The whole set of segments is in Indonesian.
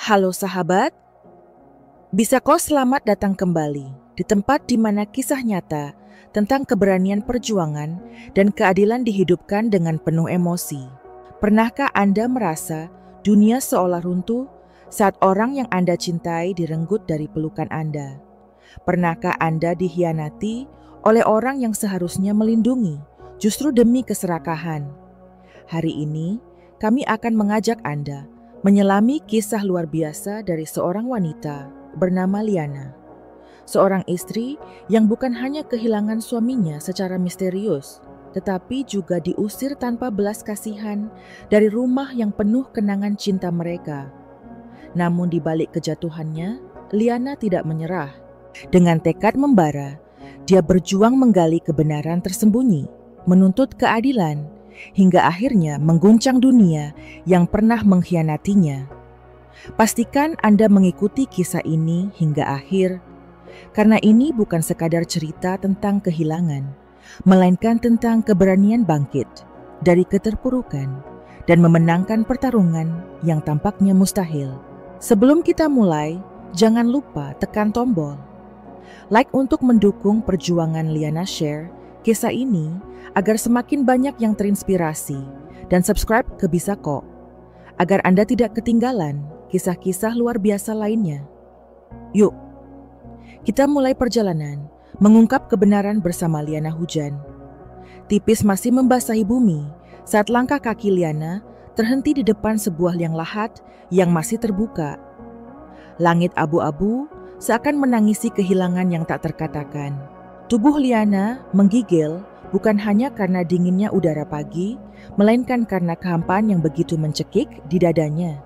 Halo sahabat, bisa kau selamat datang kembali di tempat di mana kisah nyata tentang keberanian perjuangan dan keadilan dihidupkan dengan penuh emosi. Pernahkah Anda merasa dunia seolah runtuh saat orang yang Anda cintai direnggut dari pelukan Anda? Pernahkah Anda dikhianati oleh orang yang seharusnya melindungi justru demi keserakahan? Hari ini kami akan mengajak Anda menyelami kisah luar biasa dari seorang wanita bernama Liana. Seorang istri yang bukan hanya kehilangan suaminya secara misterius, tetapi juga diusir tanpa belas kasihan dari rumah yang penuh kenangan cinta mereka. Namun di balik kejatuhannya, Liana tidak menyerah. Dengan tekad membara, dia berjuang menggali kebenaran tersembunyi, menuntut keadilan, hingga akhirnya mengguncang dunia yang pernah mengkhianatinya. Pastikan Anda mengikuti kisah ini hingga akhir, karena ini bukan sekadar cerita tentang kehilangan, melainkan tentang keberanian bangkit dari keterpurukan dan memenangkan pertarungan yang tampaknya mustahil. Sebelum kita mulai, jangan lupa tekan tombol like untuk mendukung perjuangan Liana share kisah ini agar semakin banyak yang terinspirasi, dan subscribe ke Bisa Kok agar Anda tidak ketinggalan kisah-kisah luar biasa lainnya. Yuk, kita mulai perjalanan mengungkap kebenaran bersama Liana Hujan. Tipis masih membasahi bumi saat langkah kaki Liana terhenti di depan sebuah liang lahat yang masih terbuka. Langit abu-abu seakan menangisi kehilangan yang tak terkatakan. Tubuh Liana menggigil bukan hanya karena dinginnya udara pagi, melainkan karena kehampaan yang begitu mencekik di dadanya.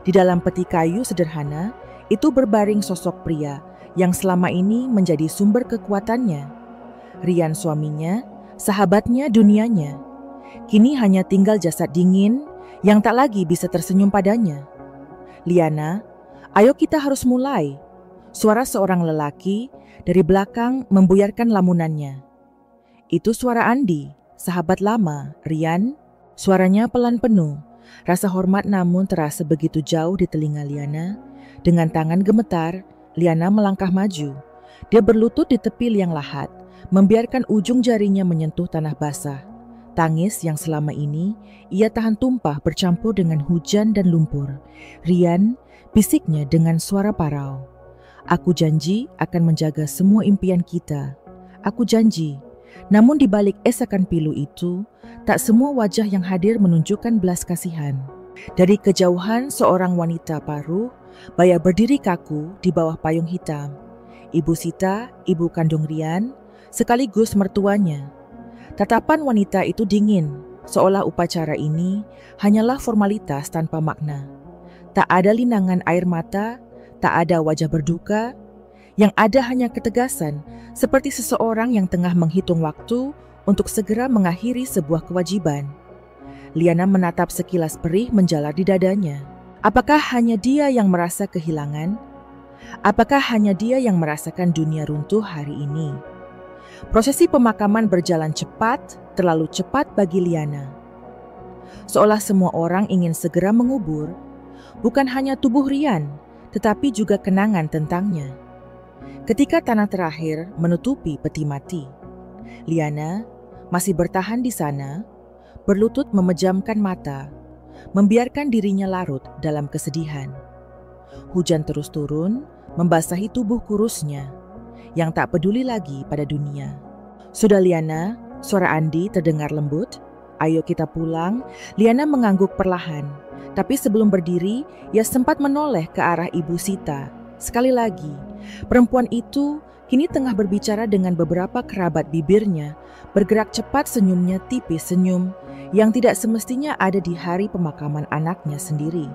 Di dalam peti kayu sederhana, itu berbaring sosok pria yang selama ini menjadi sumber kekuatannya. Rian suaminya, sahabatnya dunianya. Kini hanya tinggal jasad dingin yang tak lagi bisa tersenyum padanya. Liana, ayo kita harus mulai. Suara seorang lelaki dari belakang membuyarkan lamunannya. Itu suara Andi, sahabat lama, Rian. Suaranya pelan penuh, rasa hormat namun terasa begitu jauh di telinga Liana. Dengan tangan gemetar, Liana melangkah maju. Dia berlutut di tepi liang lahat, membiarkan ujung jarinya menyentuh tanah basah. Tangis yang selama ini ia tahan tumpah bercampur dengan hujan dan lumpur. Rian, bisiknya dengan suara parau. Aku janji akan menjaga semua impian kita. Aku janji. Namun di balik esakan pilu itu, tak semua wajah yang hadir menunjukkan belas kasihan. Dari kejauhan seorang wanita paruh, baya berdiri kaku di bawah payung hitam. Ibu Sita, ibu kandung Rian, sekaligus mertuanya. Tatapan wanita itu dingin, seolah upacara ini hanyalah formalitas tanpa makna. Tak ada linangan air mata, tak ada wajah berduka, yang ada hanya ketegasan seperti seseorang yang tengah menghitung waktu untuk segera mengakhiri sebuah kewajiban. Liana menatap sekilas perih menjalar di dadanya. Apakah hanya dia yang merasa kehilangan? Apakah hanya dia yang merasakan dunia runtuh hari ini? Prosesi pemakaman berjalan cepat, terlalu cepat bagi Liana. Seolah semua orang ingin segera mengubur, bukan hanya tubuh Rian, tetapi juga kenangan tentangnya. Ketika tanah terakhir menutupi peti mati, Liana masih bertahan di sana, berlutut memejamkan mata, membiarkan dirinya larut dalam kesedihan. Hujan terus turun, membasahi tubuh kurusnya, yang tak peduli lagi pada dunia. Sudah Liana, suara Andi terdengar lembut. Ayo kita pulang. Liana mengangguk perlahan. Tapi sebelum berdiri, ia sempat menoleh ke arah Ibu Sita. Sekali lagi, perempuan itu kini tengah berbicara dengan beberapa kerabat bibirnya, bergerak cepat senyumnya tipis senyum yang tidak semestinya ada di hari pemakaman anaknya sendiri.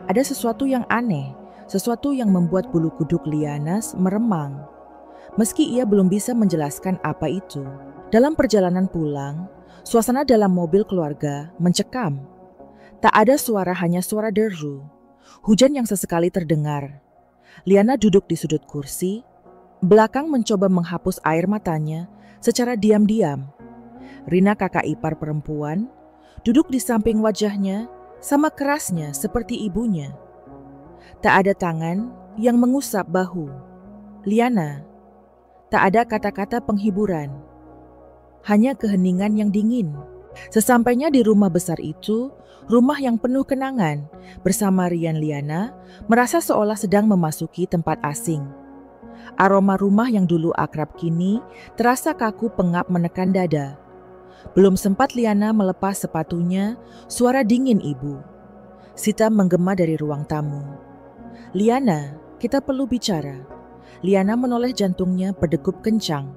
Ada sesuatu yang aneh, sesuatu yang membuat bulu kuduk Liana meremang. Meski ia belum bisa menjelaskan apa itu. Dalam perjalanan pulang, suasana dalam mobil keluarga mencekam. Tak ada suara, hanya suara deru. Hujan yang sesekali terdengar. Liana duduk di sudut kursi, belakang mencoba menghapus air matanya secara diam-diam. Rina, kakak ipar perempuan, duduk di samping wajahnya, sama kerasnya seperti ibunya. Tak ada tangan yang mengusap bahu. Liana. Tak ada kata-kata penghiburan. Hanya keheningan yang dingin. Sesampainya di rumah besar itu, rumah yang penuh kenangan, bersama Rian Liana, merasa seolah sedang memasuki tempat asing. Aroma rumah yang dulu akrab kini terasa kaku pengap menekan dada. Belum sempat Liana melepas sepatunya, suara dingin ibu. Sita menggema dari ruang tamu. "Liana, kita perlu bicara." Liana menoleh, jantungnya berdegup kencang.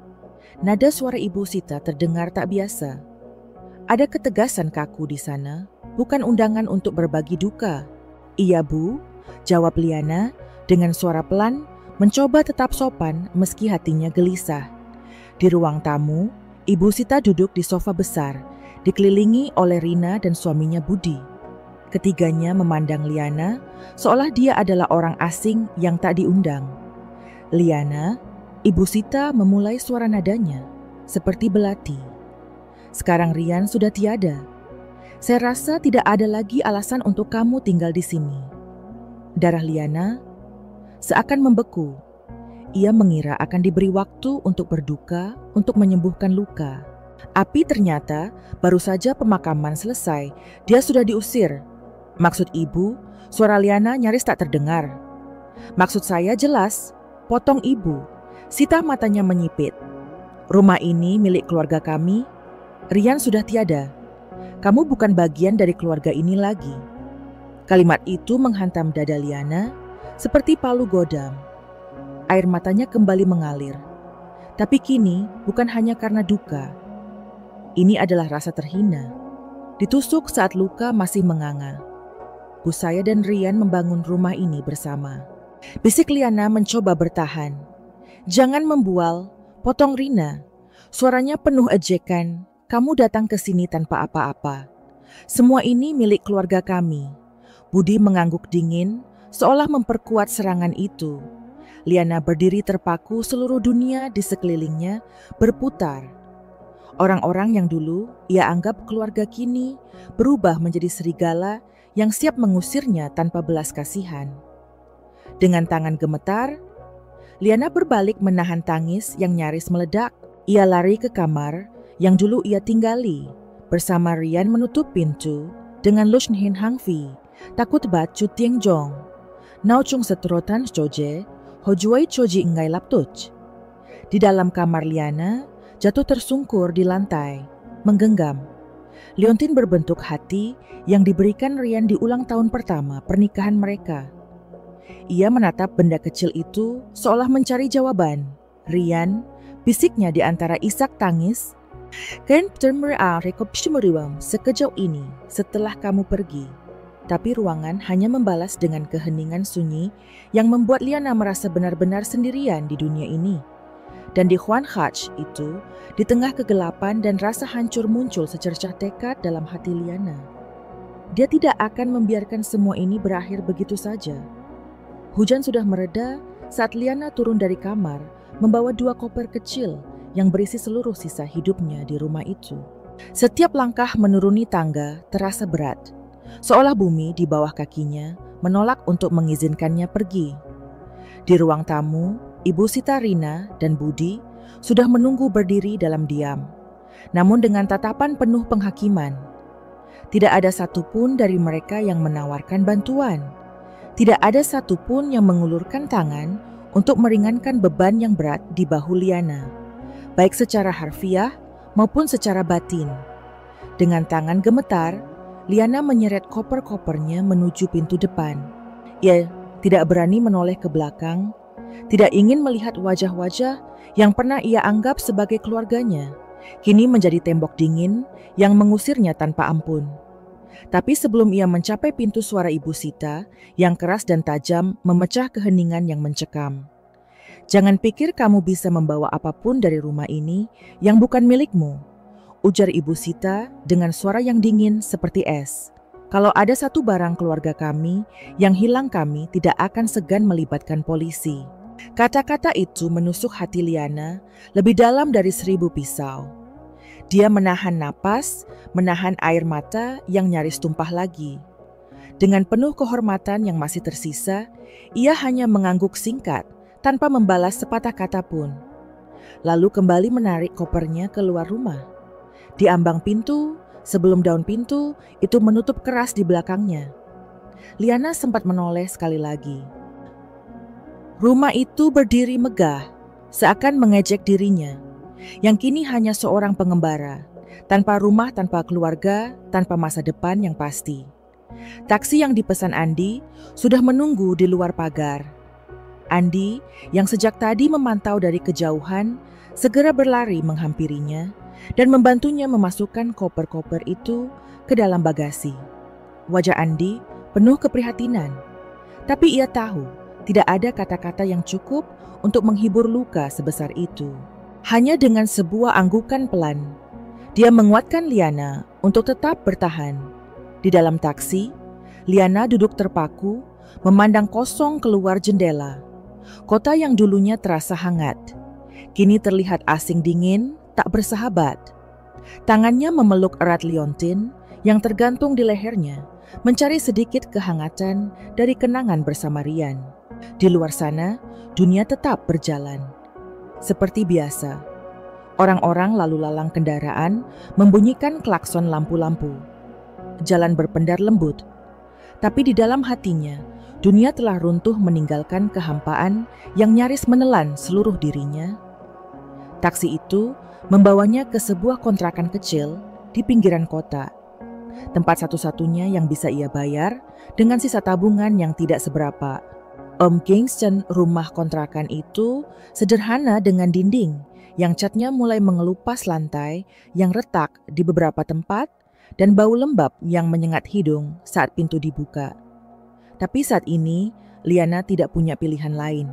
Nada suara ibu Sita terdengar tak biasa. Ada ketegasan kaku di sana, bukan undangan untuk berbagi duka. "Iya Bu," jawab Liana dengan suara pelan, mencoba tetap sopan meski hatinya gelisah. Di ruang tamu, Ibu Sita duduk di sofa besar, dikelilingi oleh Rina dan suaminya Budi. Ketiganya memandang Liana seolah dia adalah orang asing yang tak diundang. "Liana," Ibu Sita memulai, suara nadanya seperti belati. "Sekarang Rian sudah tiada. Saya rasa tidak ada lagi alasan untuk kamu tinggal di sini." Darah Liana seakan membeku. Ia mengira akan diberi waktu untuk berduka, untuk menyembuhkan luka. Tapi ternyata baru saja pemakaman selesai, dia sudah diusir. "Maksud ibu?" Suara Liana nyaris tak terdengar. "Maksud saya jelas," potong ibu. Sita matanya menyipit. "Rumah ini milik keluarga kami. Rian sudah tiada. Kamu bukan bagian dari keluarga ini lagi." Kalimat itu menghantam dada Liana seperti palu godam. Air matanya kembali mengalir. Tapi kini bukan hanya karena duka. Ini adalah rasa terhina. Ditusuk saat luka masih menganga. "Bu, saya dan Rian membangun rumah ini bersama." Bisik Liana mencoba bertahan. "Jangan membual," potong Rina. Suaranya penuh ejekan. "Kamu datang ke sini tanpa apa-apa. Semua ini milik keluarga kami." Budi mengangguk dingin, seolah memperkuat serangan itu. Liana berdiri terpaku, seluruh dunia di sekelilingnya berputar. Orang-orang yang dulu ia anggap keluarga kini berubah menjadi serigala yang siap mengusirnya tanpa belas kasihan. Dengan tangan gemetar, Liana berbalik menahan tangis yang nyaris meledak. Ia lari ke kamar yang dulu ia tinggali. Bersama Rian menutup pintu dengan Lushin Hangfi, takut bat Chu Tieng Jong. Nau Chung seterotan Choje, Hojuai Choji Ngai Laptuch. Di dalam kamar Liana, jatuh tersungkur di lantai, menggenggam. Liontin berbentuk hati yang diberikan Rian di ulang tahun pertama pernikahan mereka. Ia menatap benda kecil itu seolah mencari jawaban. "Rian," bisiknya di antara isak tangis, "kan termeraa rekopsimuriwam sekejauh ini setelah kamu pergi." Tapi ruangan hanya membalas dengan keheningan sunyi yang membuat Liana merasa benar-benar sendirian di dunia ini. Dan di Huan Hach itu, di tengah kegelapan dan rasa hancur muncul secercah tekad dalam hati Liana. Dia tidak akan membiarkan semua ini berakhir begitu saja. Hujan sudah mereda saat Liana turun dari kamar, membawa 2 koper kecil yang berisi seluruh sisa hidupnya di rumah itu. Setiap langkah menuruni tangga terasa berat. Seolah bumi di bawah kakinya menolak untuk mengizinkannya pergi. Di ruang tamu, Ibu Sita, Rina, dan Budi sudah menunggu berdiri dalam diam, namun dengan tatapan penuh penghakiman. Tidak ada satupun dari mereka yang menawarkan bantuan. Tidak ada satupun yang mengulurkan tangan untuk meringankan beban yang berat di bahu Liana, baik secara harfiah maupun secara batin. Dengan tangan gemetar, Liana menyeret koper-kopernya menuju pintu depan. Ia tidak berani menoleh ke belakang, tidak ingin melihat wajah-wajah yang pernah ia anggap sebagai keluarganya, kini menjadi tembok dingin yang mengusirnya tanpa ampun. Tapi sebelum ia mencapai pintu, suara Ibu Sita yang keras dan tajam memecah keheningan yang mencekam. "Jangan pikir kamu bisa membawa apapun dari rumah ini yang bukan milikmu," ujar Ibu Sita dengan suara yang dingin seperti es. "Kalau ada satu barang keluarga kami yang hilang, kami tidak akan segan melibatkan polisi." Kata-kata itu menusuk hati Liana lebih dalam dari 1000 pisau. Dia menahan napas, menahan air mata yang nyaris tumpah lagi. Dengan penuh kehormatan yang masih tersisa, ia hanya mengangguk singkat tanpa membalas sepatah kata pun. Lalu kembali menarik kopernya keluar rumah. Di ambang pintu, sebelum daun pintu itu menutup keras di belakangnya, Liana sempat menoleh sekali lagi. Rumah itu berdiri megah, seakan mengejek dirinya, yang kini hanya seorang pengembara, tanpa rumah, tanpa keluarga, tanpa masa depan yang pasti. Taksi yang dipesan Andi sudah menunggu di luar pagar. Andi yang sejak tadi memantau dari kejauhan segera berlari menghampirinya dan membantunya memasukkan koper-koper itu ke dalam bagasi. Wajah Andi penuh keprihatinan, tapi ia tahu tidak ada kata-kata yang cukup untuk menghibur luka sebesar itu. Hanya dengan sebuah anggukan pelan, dia menguatkan Liana untuk tetap bertahan. Di dalam taksi, Liana duduk terpaku, memandang kosong keluar jendela. Kota yang dulunya terasa hangat, kini terlihat asing, dingin, tak bersahabat. Tangannya memeluk erat liontin yang tergantung di lehernya, mencari sedikit kehangatan dari kenangan bersama Rian. Di luar sana, dunia tetap berjalan. Seperti biasa, orang-orang lalu lalang kendaraan membunyikan klakson lampu-lampu. Jalan berpendar lembut, tapi di dalam hatinya, dunia telah runtuh meninggalkan kehampaan yang nyaris menelan seluruh dirinya. Taksi itu membawanya ke sebuah kontrakan kecil di pinggiran kota, tempat satu-satunya yang bisa ia bayar dengan sisa tabungan yang tidak seberapa. Om Kingston, rumah kontrakan itu sederhana dengan dinding yang catnya mulai mengelupas lantai yang retak di beberapa tempat dan bau lembab yang menyengat hidung saat pintu dibuka. Tapi saat ini, Liana tidak punya pilihan lain.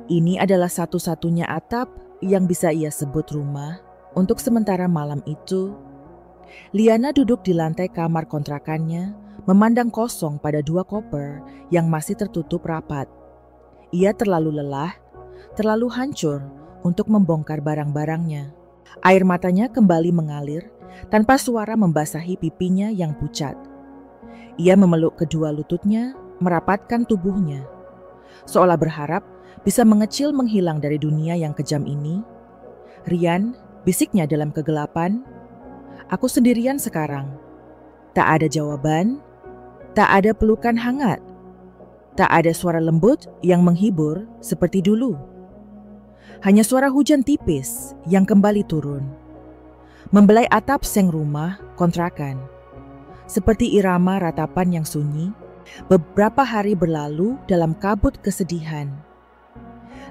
Ini adalah satu-satunya atap yang bisa ia sebut rumah untuk sementara malam itu. Liana duduk di lantai kamar kontrakannya, memandang kosong pada dua koper yang masih tertutup rapat. Ia terlalu lelah, terlalu hancur untuk membongkar barang-barangnya. Air matanya kembali mengalir tanpa suara membasahi pipinya yang pucat. Ia memeluk kedua lututnya, merapatkan tubuhnya, seolah berharap bisa mengecil menghilang dari dunia yang kejam ini. Rian, bisiknya dalam kegelapan, "Aku sendirian sekarang." Tak ada jawaban, tak ada pelukan hangat, tak ada suara lembut yang menghibur seperti dulu. Hanya suara hujan tipis yang kembali turun, membelai atap seng rumah kontrakan. Seperti irama ratapan yang sunyi, beberapa hari berlalu dalam kabut kesedihan.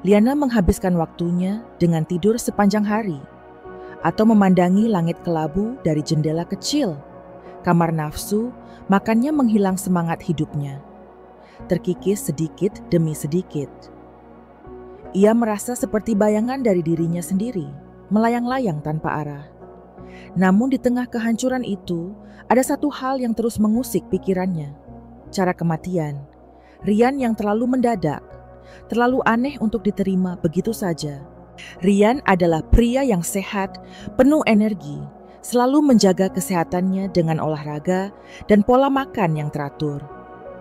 Liana menghabiskan waktunya dengan tidur sepanjang hari, atau memandangi langit kelabu dari jendela kecil. Kamar nafsu, makannya menghilang semangat hidupnya, terkikis sedikit demi sedikit. Ia merasa seperti bayangan dari dirinya sendiri, melayang-layang tanpa arah. Namun di tengah kehancuran itu, ada satu hal yang terus mengusik pikirannya. Cara kematian. Rian yang terlalu mendadak, terlalu aneh untuk diterima begitu saja. Rian adalah pria yang sehat, penuh energi, selalu menjaga kesehatannya dengan olahraga dan pola makan yang teratur.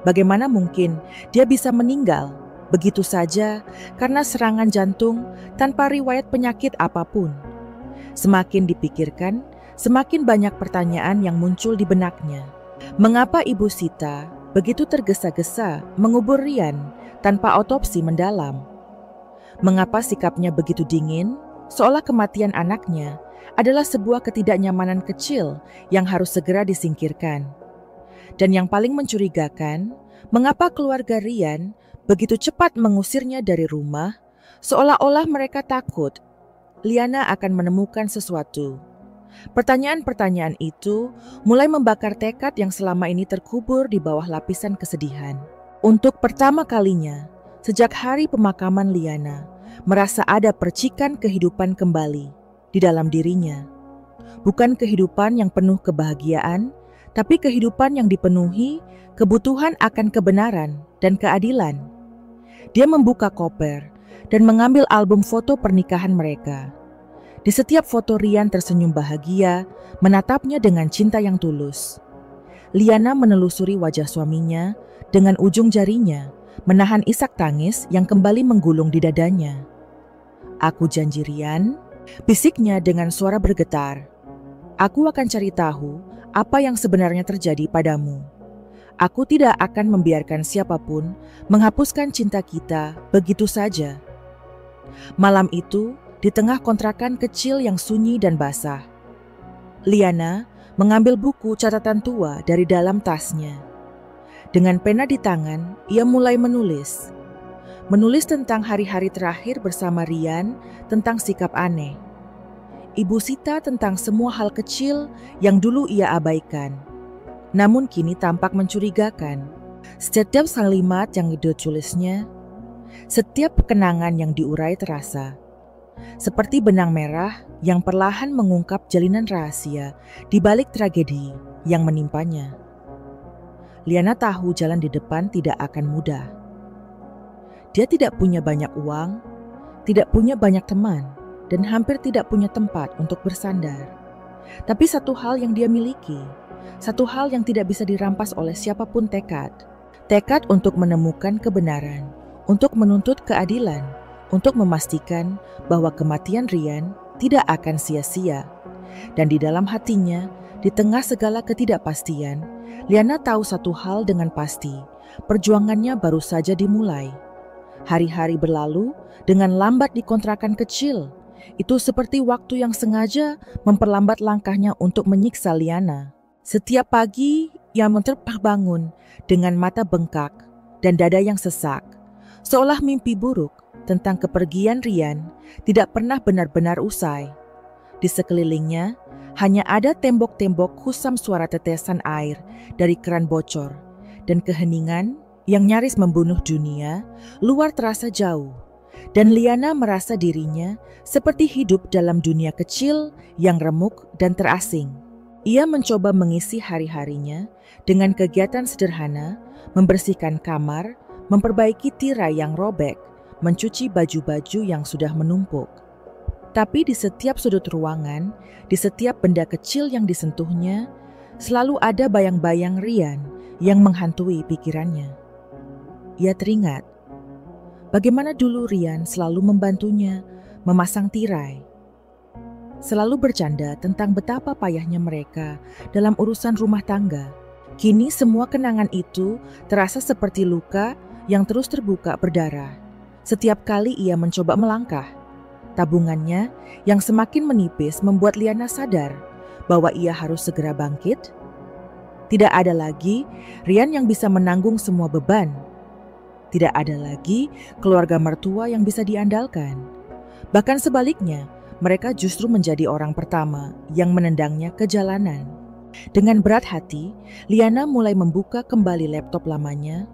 Bagaimana mungkin dia bisa meninggal begitu saja karena serangan jantung tanpa riwayat penyakit apapun? Semakin dipikirkan, semakin banyak pertanyaan yang muncul di benaknya. Mengapa Ibu Sita begitu tergesa-gesa mengubur Rian tanpa otopsi mendalam? Mengapa sikapnya begitu dingin, seolah kematian anaknya adalah sebuah ketidaknyamanan kecil yang harus segera disingkirkan? Dan yang paling mencurigakan, mengapa keluarga Rian begitu cepat mengusirnya dari rumah, seolah-olah mereka takut Liana akan menemukan sesuatu. Pertanyaan-pertanyaan itu mulai membakar tekad yang selama ini terkubur di bawah lapisan kesedihan. Untuk pertama kalinya, sejak hari pemakaman Liana, merasa ada percikan kehidupan kembali di dalam dirinya. Bukan kehidupan yang penuh kebahagiaan, tapi kehidupan yang dipenuhi kebutuhan akan kebenaran dan keadilan. Dia membuka koper dan mengambil album foto pernikahan mereka. Di setiap foto Rian tersenyum bahagia, menatapnya dengan cinta yang tulus. Liana menelusuri wajah suaminya dengan ujung jarinya, menahan isak tangis yang kembali menggulung di dadanya. "Aku janji, Rian," bisiknya dengan suara bergetar. "Aku akan cari tahu apa yang sebenarnya terjadi padamu. Aku tidak akan membiarkan siapapun menghapuskan cinta kita begitu saja." Malam itu, di tengah kontrakan kecil yang sunyi dan basah, Liana mengambil buku catatan tua dari dalam tasnya. Dengan pena di tangan, ia mulai menulis. Menulis tentang hari-hari terakhir bersama Rian, tentang sikap aneh Ibu Sita, tentang semua hal kecil yang dulu ia abaikan, namun kini tampak mencurigakan. Setiap kalimat yang ditulisnya, setiap kenangan yang diurai terasa seperti benang merah yang perlahan mengungkap jalinan rahasia di balik tragedi yang menimpanya. Liana tahu jalan di depan tidak akan mudah. Dia tidak punya banyak uang, tidak punya banyak teman, dan hampir tidak punya tempat untuk bersandar. Tapi satu hal yang dia miliki, satu hal yang tidak bisa dirampas oleh siapapun, tekad. Tekad untuk menemukan kebenaran, untuk menuntut keadilan, untuk memastikan bahwa kematian Rian tidak akan sia-sia. Dan di dalam hatinya, di tengah segala ketidakpastian, Liana tahu satu hal dengan pasti, perjuangannya baru saja dimulai. Hari-hari berlalu dengan lambat di kontrakan kecil. Itu seperti waktu yang sengaja memperlambat langkahnya untuk menyiksa Liana. Setiap pagi ia terbangun dengan mata bengkak dan dada yang sesak, seolah mimpi buruk tentang kepergian Rian tidak pernah benar-benar usai. Di sekelilingnya hanya ada tembok-tembok kusam suara tetesan air dari keran bocor, dan keheningan yang nyaris membunuh dunia luar terasa jauh. Dan Liana merasa dirinya seperti hidup dalam dunia kecil yang remuk dan terasing. Ia mencoba mengisi hari-harinya dengan kegiatan sederhana, membersihkan kamar, memperbaiki tirai yang robek, mencuci baju-baju yang sudah menumpuk. Tapi di setiap sudut ruangan, di setiap benda kecil yang disentuhnya, selalu ada bayang-bayang Rian yang menghantui pikirannya. Ia teringat bagaimana dulu Rian selalu membantunya memasang tirai, selalu bercanda tentang betapa payahnya mereka dalam urusan rumah tangga. Kini semua kenangan itu terasa seperti luka yang terus terbuka berdarah. Setiap kali ia mencoba melangkah, tabungannya yang semakin menipis membuat Liana sadar bahwa ia harus segera bangkit. Tidak ada lagi Rian yang bisa menanggung semua beban. Tidak ada lagi keluarga mertua yang bisa diandalkan. Bahkan sebaliknya, mereka justru menjadi orang pertama yang menendangnya ke jalanan. Dengan berat hati, Liana mulai membuka kembali laptop lamanya,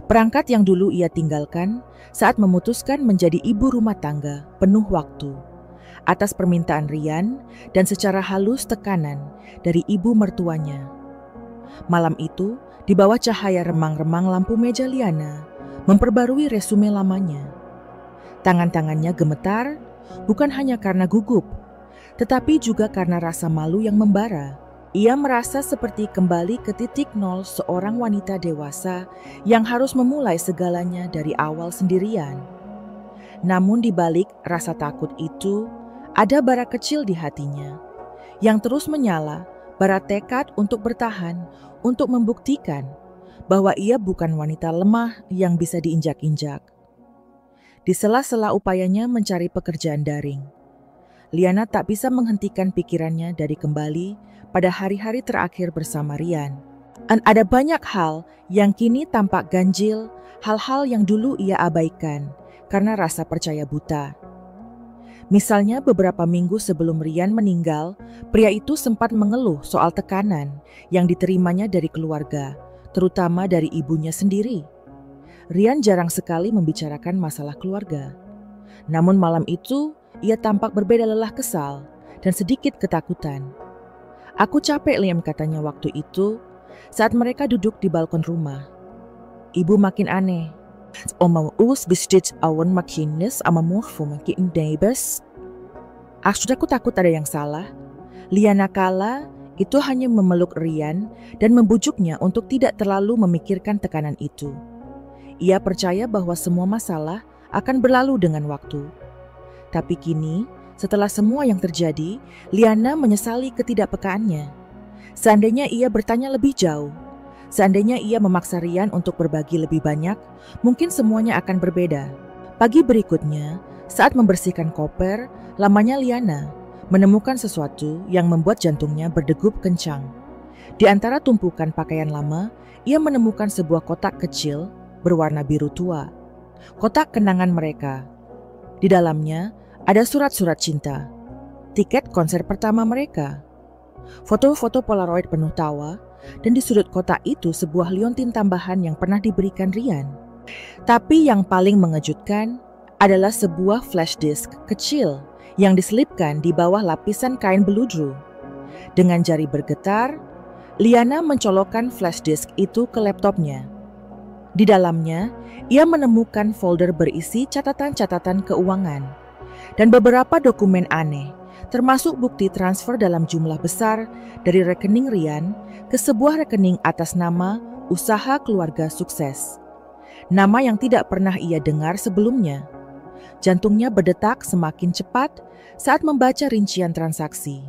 perangkat yang dulu ia tinggalkan saat memutuskan menjadi ibu rumah tangga penuh waktu, atas permintaan Rian dan secara halus tekanan dari ibu mertuanya. Malam itu, di bawah cahaya remang-remang lampu meja Liana, memperbarui resume lamanya. Tangan-tangannya gemetar, bukan hanya karena gugup, tetapi juga karena rasa malu yang membara. Ia merasa seperti kembali ke titik nol seorang wanita dewasa yang harus memulai segalanya dari awal sendirian. Namun di balik rasa takut itu, ada bara kecil di hatinya yang terus menyala, bara tekad untuk bertahan, untuk membuktikan bahwa ia bukan wanita lemah yang bisa diinjak-injak. Di sela-sela upayanya mencari pekerjaan daring, Liana tak bisa menghentikan pikirannya dari kembali pada hari-hari terakhir bersama Rian. Dan ada banyak hal yang kini tampak ganjil, hal-hal yang dulu ia abaikan karena rasa percaya buta. Misalnya beberapa minggu sebelum Rian meninggal, pria itu sempat mengeluh soal tekanan yang diterimanya dari keluarga, terutama dari ibunya sendiri. Rian jarang sekali membicarakan masalah keluarga. Namun malam itu, ia tampak berbeda lelah kesal dan sedikit ketakutan. "Aku capek, Liam," katanya waktu itu saat mereka duduk di balkon rumah. Ibu makin aneh. "Oma us bestit awan makinis ama morfu makin debes." Sudah aku takut ada yang salah. Liana kala itu hanya memeluk Ryan dan membujuknya untuk tidak terlalu memikirkan tekanan itu. Ia percaya bahwa semua masalah akan berlalu dengan waktu. Tapi kini, setelah semua yang terjadi, Liana menyesali ketidakpekaannya. Seandainya ia bertanya lebih jauh, seandainya ia memaksa Ryan untuk berbagi lebih banyak, mungkin semuanya akan berbeda. Pagi berikutnya, saat membersihkan koper, lamanya Liana menemukan sesuatu yang membuat jantungnya berdegup kencang. Di antara tumpukan pakaian lama, ia menemukan sebuah kotak kecil berwarna biru tua. Kotak kenangan mereka. Di dalamnya ada surat-surat cinta, tiket konser pertama mereka, foto-foto Polaroid penuh tawa, dan di sudut kotak itu sebuah liontin tambahan yang pernah diberikan Ryan. Tapi yang paling mengejutkan adalah sebuah flash disk kecil yang diselipkan di bawah lapisan kain beludru. Dengan jari bergetar, Liana mencolokkan flash disk itu ke laptopnya. Di dalamnya, ia menemukan folder berisi catatan-catatan keuangan dan beberapa dokumen aneh, termasuk bukti transfer dalam jumlah besar dari rekening Ryan ke sebuah rekening atas nama Usaha Keluarga Sukses. Nama yang tidak pernah ia dengar sebelumnya. Jantungnya berdetak semakin cepat saat membaca rincian transaksi.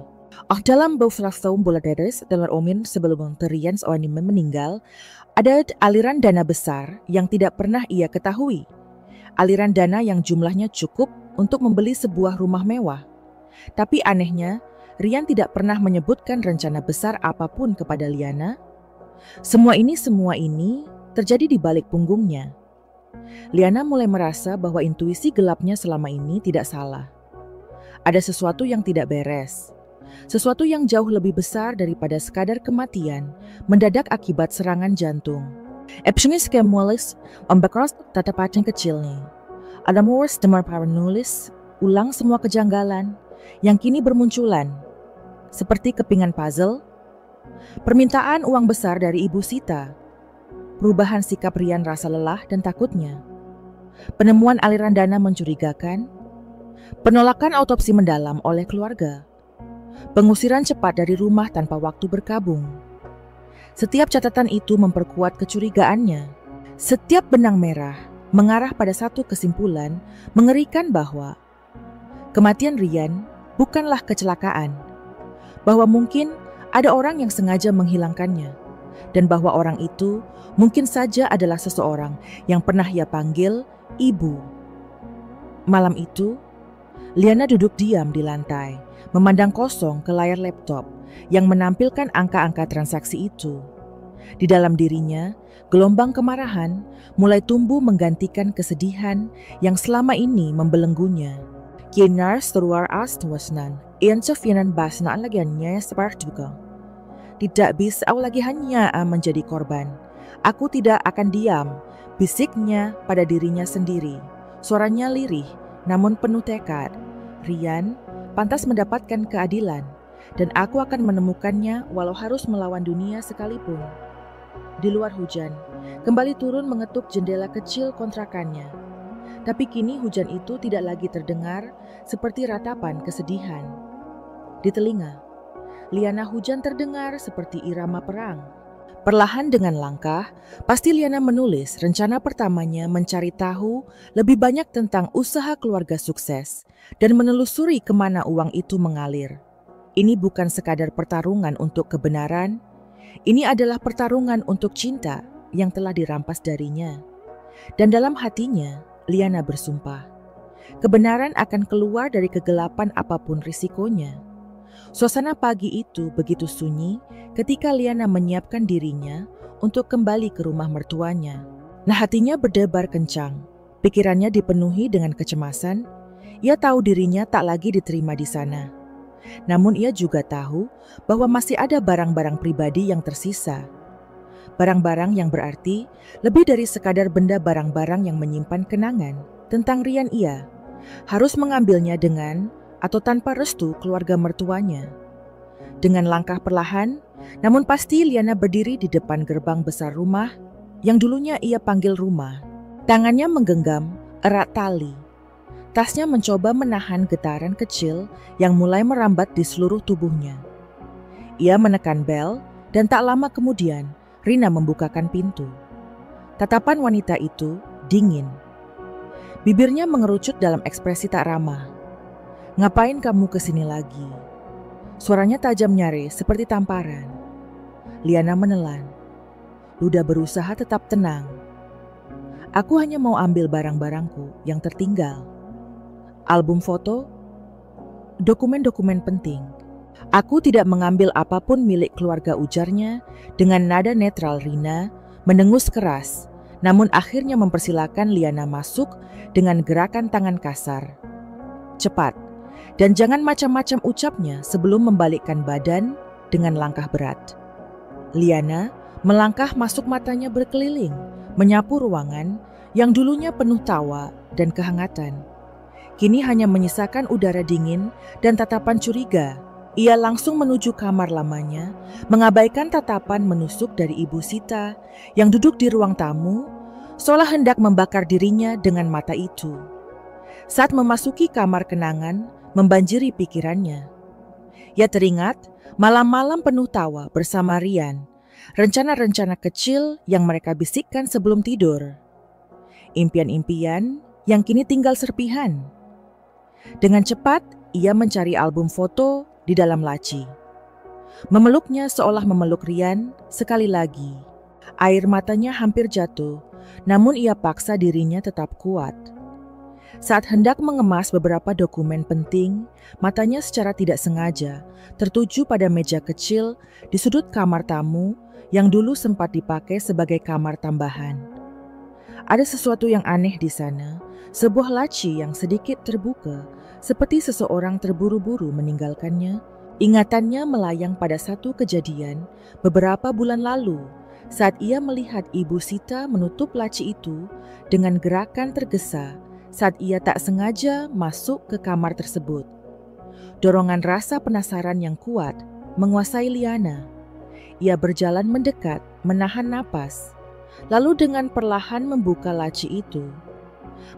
Dalam beberapa tahun Bangladesh dalam Omin sebelum Ryan Soanime meninggal, ada aliran dana besar yang tidak pernah ia ketahui. Aliran dana yang jumlahnya cukup untuk membeli sebuah rumah mewah. Tapi anehnya, Ryan tidak pernah menyebutkan rencana besar apapun kepada Liana. Semua ini terjadi di balik punggungnya. Liana mulai merasa bahwa intuisi gelapnya selama ini tidak salah. Ada sesuatu yang tidak beres. Sesuatu yang jauh lebih besar daripada sekadar kematian mendadak akibat serangan jantung. Epsunis kemulis membekros tatapan kecil nih. Ada muas demar paranulis ulang semua kejanggalan yang kini bermunculan. Seperti kepingan puzzle, permintaan uang besar dari Ibu Sita, perubahan sikap Ryan rasa lelah dan takutnya, penemuan aliran dana mencurigakan, penolakan autopsi mendalam oleh keluarga, pengusiran cepat dari rumah tanpa waktu berkabung. Setiap catatan itu memperkuat kecurigaannya. Setiap benang merah mengarah pada satu kesimpulan mengerikan bahwa kematian Ryan bukanlah kecelakaan, bahwa mungkin ada orang yang sengaja menghilangkannya, dan bahwa orang itu mungkin saja adalah seseorang yang pernah ia panggil ibu. Malam itu, Liana duduk diam di lantai, memandang kosong ke layar laptop yang menampilkan angka-angka transaksi itu. Di dalam dirinya, gelombang kemarahan mulai tumbuh menggantikan kesedihan yang selama ini membelenggunya. Kinar seruar astwasnan, incefinan basna lagiannya seperti juga. Tidak bisa lagi hanya menjadi korban. Aku tidak akan diam, bisiknya pada dirinya sendiri. Suaranya lirih, namun penuh tekad. Ryan pantas mendapatkan keadilan, dan aku akan menemukannya walau harus melawan dunia sekalipun. Di luar hujan, kembali turun mengetuk jendela kecil kontrakannya. Tapi kini hujan itu tidak lagi terdengar seperti ratapan kesedihan. Di telinga, Liana hujan terdengar seperti irama perang. Perlahan dengan langkah, pasti Liana menulis rencana pertamanya mencari tahu lebih banyak tentang usaha keluarga sukses dan menelusuri kemana uang itu mengalir. Ini bukan sekadar pertarungan untuk kebenaran, ini adalah pertarungan untuk cinta yang telah dirampas darinya. Dan dalam hatinya, Liana bersumpah, kebenaran akan keluar dari kegelapan apapun risikonya. Suasana pagi itu begitu sunyi ketika Liana menyiapkan dirinya untuk kembali ke rumah mertuanya. Nah, hatinya berdebar kencang, pikirannya dipenuhi dengan kecemasan. Ia tahu dirinya tak lagi diterima di sana. Namun ia juga tahu bahwa masih ada barang-barang pribadi yang tersisa. Barang-barang yang berarti lebih dari sekadar benda barang-barang yang menyimpan kenangan tentang Ryan. Ia harus mengambilnya dengan atau tanpa restu keluarga mertuanya. Dengan langkah perlahan, namun pasti Liana berdiri di depan gerbang besar rumah yang dulunya ia panggil rumah. Tangannya menggenggam erat tali. Tasnya mencoba menahan getaran kecil yang mulai merambat di seluruh tubuhnya. Ia menekan bel dan tak lama kemudian Rina membukakan pintu. Tatapan wanita itu dingin. Bibirnya mengerucut dalam ekspresi tak ramah. "Ngapain kamu kesini lagi?" Suaranya tajam nyaris seperti tamparan. Liana menelan. "Luda berusaha tetap tenang. Aku hanya mau ambil barang-barangku yang tertinggal. Album foto, dokumen-dokumen penting. Aku tidak mengambil apapun milik keluarga," ujarnya dengan nada netral. Rina mendengus keras, namun akhirnya mempersilakan Liana masuk dengan gerakan tangan kasar. "Cepat, dan jangan macam-macam," ucapnya sebelum membalikkan badan dengan langkah berat. Liana melangkah masuk, matanya berkeliling, menyapu ruangan yang dulunya penuh tawa dan kehangatan. Kini hanya menyisakan udara dingin dan tatapan curiga. Ia langsung menuju kamar lamanya, mengabaikan tatapan menusuk dari Ibu Sita yang duduk di ruang tamu, seolah hendak membakar dirinya dengan mata itu. Saat memasuki kamar kenangan, membanjiri pikirannya. Ia teringat malam-malam penuh tawa bersama Rian, rencana-rencana kecil yang mereka bisikkan sebelum tidur. Impian-impian yang kini tinggal serpihan. Dengan cepat, ia mencari album foto di dalam laci. Memeluknya seolah memeluk Rian sekali lagi. Air matanya hampir jatuh, namun ia paksa dirinya tetap kuat. Saat hendak mengemas beberapa dokumen penting, matanya secara tidak sengaja tertuju pada meja kecil di sudut kamar tamu yang dulu sempat dipakai sebagai kamar tambahan. Ada sesuatu yang aneh di sana, sebuah laci yang sedikit terbuka, seperti seseorang terburu-buru meninggalkannya. Ingatannya melayang pada satu kejadian beberapa bulan lalu saat ia melihat Ibu Sita menutup laci itu dengan gerakan tergesa saat ia tak sengaja masuk ke kamar tersebut. Dorongan rasa penasaran yang kuat menguasai Liana. Ia berjalan mendekat, menahan napas, lalu dengan perlahan membuka laci itu.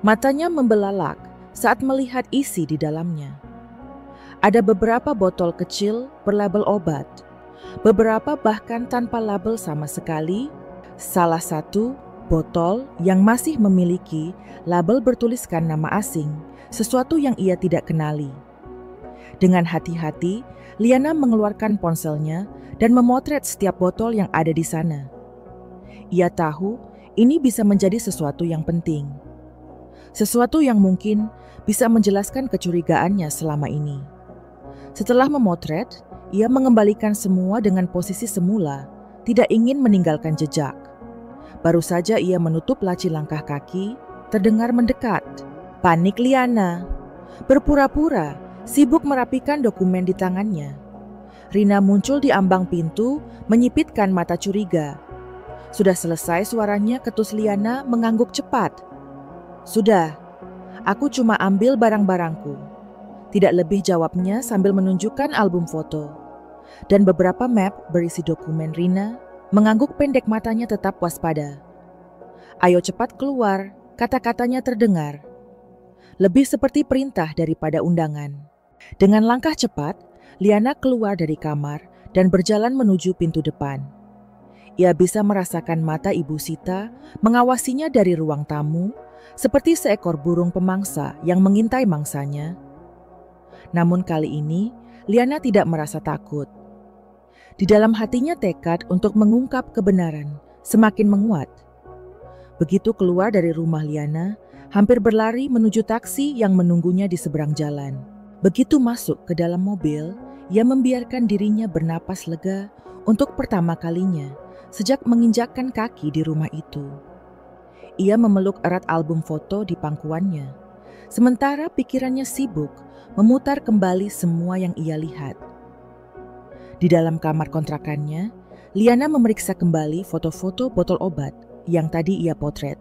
Matanya membelalak saat melihat isi di dalamnya. Ada beberapa botol kecil berlabel obat, beberapa bahkan tanpa label sama sekali. Salah satu botol yang masih memiliki label bertuliskan nama asing, sesuatu yang ia tidak kenali. Dengan hati-hati, Liana mengeluarkan ponselnya dan memotret setiap botol yang ada di sana. Ia tahu ini bisa menjadi sesuatu yang penting. Sesuatu yang mungkin bisa menjelaskan kecurigaannya selama ini. Setelah memotret, ia mengembalikan semua dengan posisi semula, tidak ingin meninggalkan jejak. Baru saja ia menutup laci, langkah kaki terdengar mendekat. Panik Liana. Berpura-pura sibuk merapikan dokumen di tangannya. Rina muncul di ambang pintu, menyipitkan mata curiga. "Sudah selesai?" suaranya ketus. Liana mengangguk cepat. "Sudah, aku cuma ambil barang-barangku." Tidak lebih, jawabnya sambil menunjukkan album foto dan beberapa map berisi dokumen. Rina mengangguk pendek, matanya tetap waspada. "Ayo cepat keluar," kata-katanya terdengar. Lebih seperti perintah daripada undangan. Dengan langkah cepat, Liana keluar dari kamar dan berjalan menuju pintu depan. Ia bisa merasakan mata Ibu Sita mengawasinya dari ruang tamu, seperti seekor burung pemangsa yang mengintai mangsanya. Namun kali ini, Liana tidak merasa takut. Di dalam hatinya tekad untuk mengungkap kebenaran semakin menguat. Begitu keluar dari rumah, Liana hampir berlari menuju taksi yang menunggunya di seberang jalan. Begitu masuk ke dalam mobil, ia membiarkan dirinya bernapas lega untuk pertama kalinya sejak menginjakkan kaki di rumah itu. Ia memeluk erat album foto di pangkuannya, sementara pikirannya sibuk memutar kembali semua yang ia lihat. Di dalam kamar kontrakannya, Liana memeriksa kembali foto-foto botol obat yang tadi ia potret.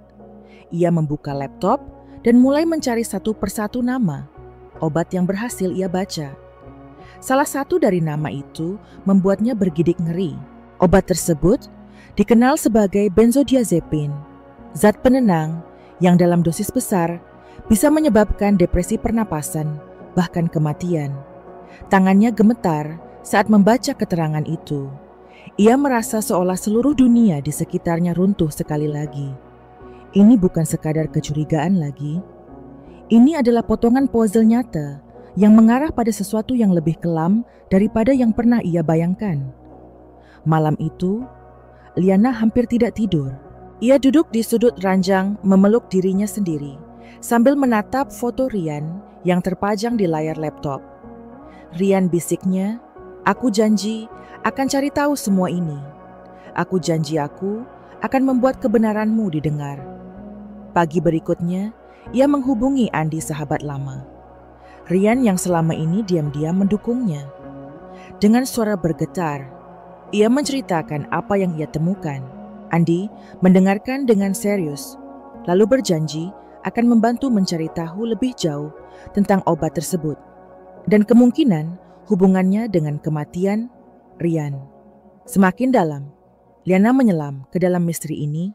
Ia membuka laptop dan mulai mencari satu persatu nama obat yang berhasil ia baca. Salah satu dari nama itu membuatnya bergidik ngeri. Obat tersebut dikenal sebagai benzodiazepin, zat penenang yang dalam dosis besar bisa menyebabkan depresi pernapasan, bahkan kematian. Tangannya gemetar Saat membaca keterangan itu, ia merasa seolah seluruh dunia di sekitarnya runtuh sekali lagi. Ini bukan sekadar kecurigaan lagi. Ini adalah potongan puzzle nyata yang mengarah pada sesuatu yang lebih kelam daripada yang pernah ia bayangkan. Malam itu, Liana hampir tidak tidur. Ia duduk di sudut ranjang memeluk dirinya sendiri sambil menatap foto Rian yang terpajang di layar laptop. Rian bisiknya, "Aku janji akan cari tahu semua ini. Aku janji aku akan membuat kebenaranmu didengar." Pagi berikutnya, ia menghubungi Andi, sahabat lama. Rian yang selama ini diam-diam mendukungnya. Dengan suara bergetar, ia menceritakan apa yang ia temukan. Andi mendengarkan dengan serius, lalu berjanji akan membantu mencari tahu lebih jauh tentang obat tersebut dan kemungkinan hubungannya dengan kematian Rian. Semakin dalam, Liana menyelam ke dalam misteri ini,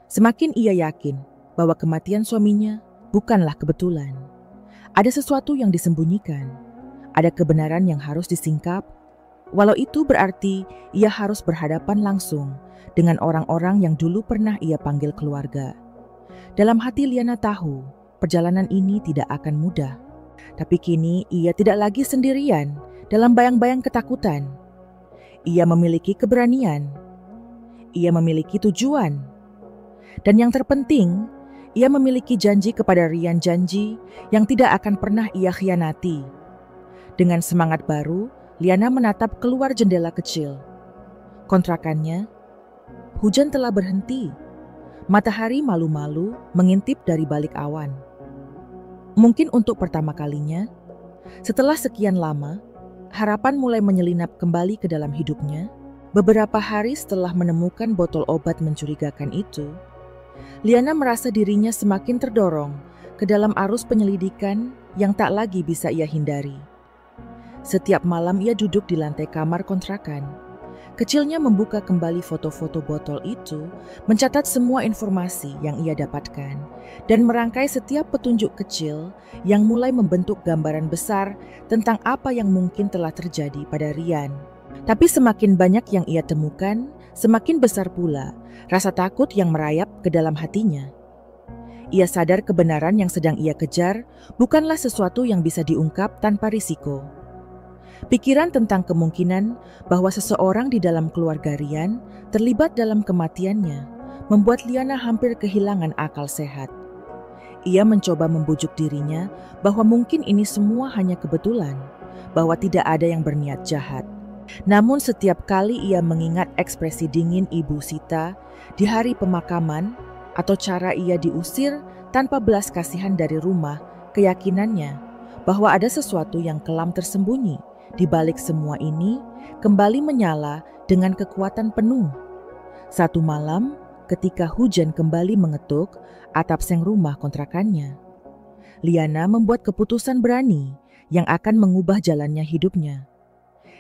semakin ia yakin bahwa kematian suaminya bukanlah kebetulan. Ada sesuatu yang disembunyikan, ada kebenaran yang harus disingkap, walau itu berarti ia harus berhadapan langsung dengan orang-orang yang dulu pernah ia panggil keluarga. Dalam hati Liana tahu perjalanan ini tidak akan mudah, tapi kini ia tidak lagi sendirian dalam bayang-bayang ketakutan. Ia memiliki keberanian, ia memiliki tujuan, dan yang terpenting, ia memiliki janji kepada Rian, janji yang tidak akan pernah ia khianati. Dengan semangat baru, Liana menatap keluar jendela kecil. Kontrakannya, hujan telah berhenti. Matahari malu-malu mengintip dari balik awan. Mungkin untuk pertama kalinya, setelah sekian lama, harapan mulai menyelinap kembali ke dalam hidupnya. Beberapa hari setelah menemukan botol obat mencurigakan itu, Liana merasa dirinya semakin terdorong ke dalam arus penyelidikan yang tak lagi bisa ia hindari. Setiap malam ia duduk di lantai kamar kontrakan. Kecilnya membuka kembali foto-foto botol itu, mencatat semua informasi yang ia dapatkan, dan merangkai setiap petunjuk kecil yang mulai membentuk gambaran besar tentang apa yang mungkin telah terjadi pada Rian. Tapi semakin banyak yang ia temukan, semakin besar pula rasa takut yang merayap ke dalam hatinya. Ia sadar kebenaran yang sedang ia kejar bukanlah sesuatu yang bisa diungkap tanpa risiko. Pikiran tentang kemungkinan bahwa seseorang di dalam keluarga Rian terlibat dalam kematiannya membuat Liana hampir kehilangan akal sehat. Ia mencoba membujuk dirinya bahwa mungkin ini semua hanya kebetulan, bahwa tidak ada yang berniat jahat. Namun setiap kali ia mengingat ekspresi dingin Ibu Sita di hari pemakaman atau cara ia diusir tanpa belas kasihan dari rumah, keyakinannya bahwa ada sesuatu yang kelam tersembunyi di balik semua ini kembali menyala dengan kekuatan penuh. Satu malam, ketika hujan kembali mengetuk atap seng rumah kontrakannya, Liana membuat keputusan berani yang akan mengubah jalannya hidupnya.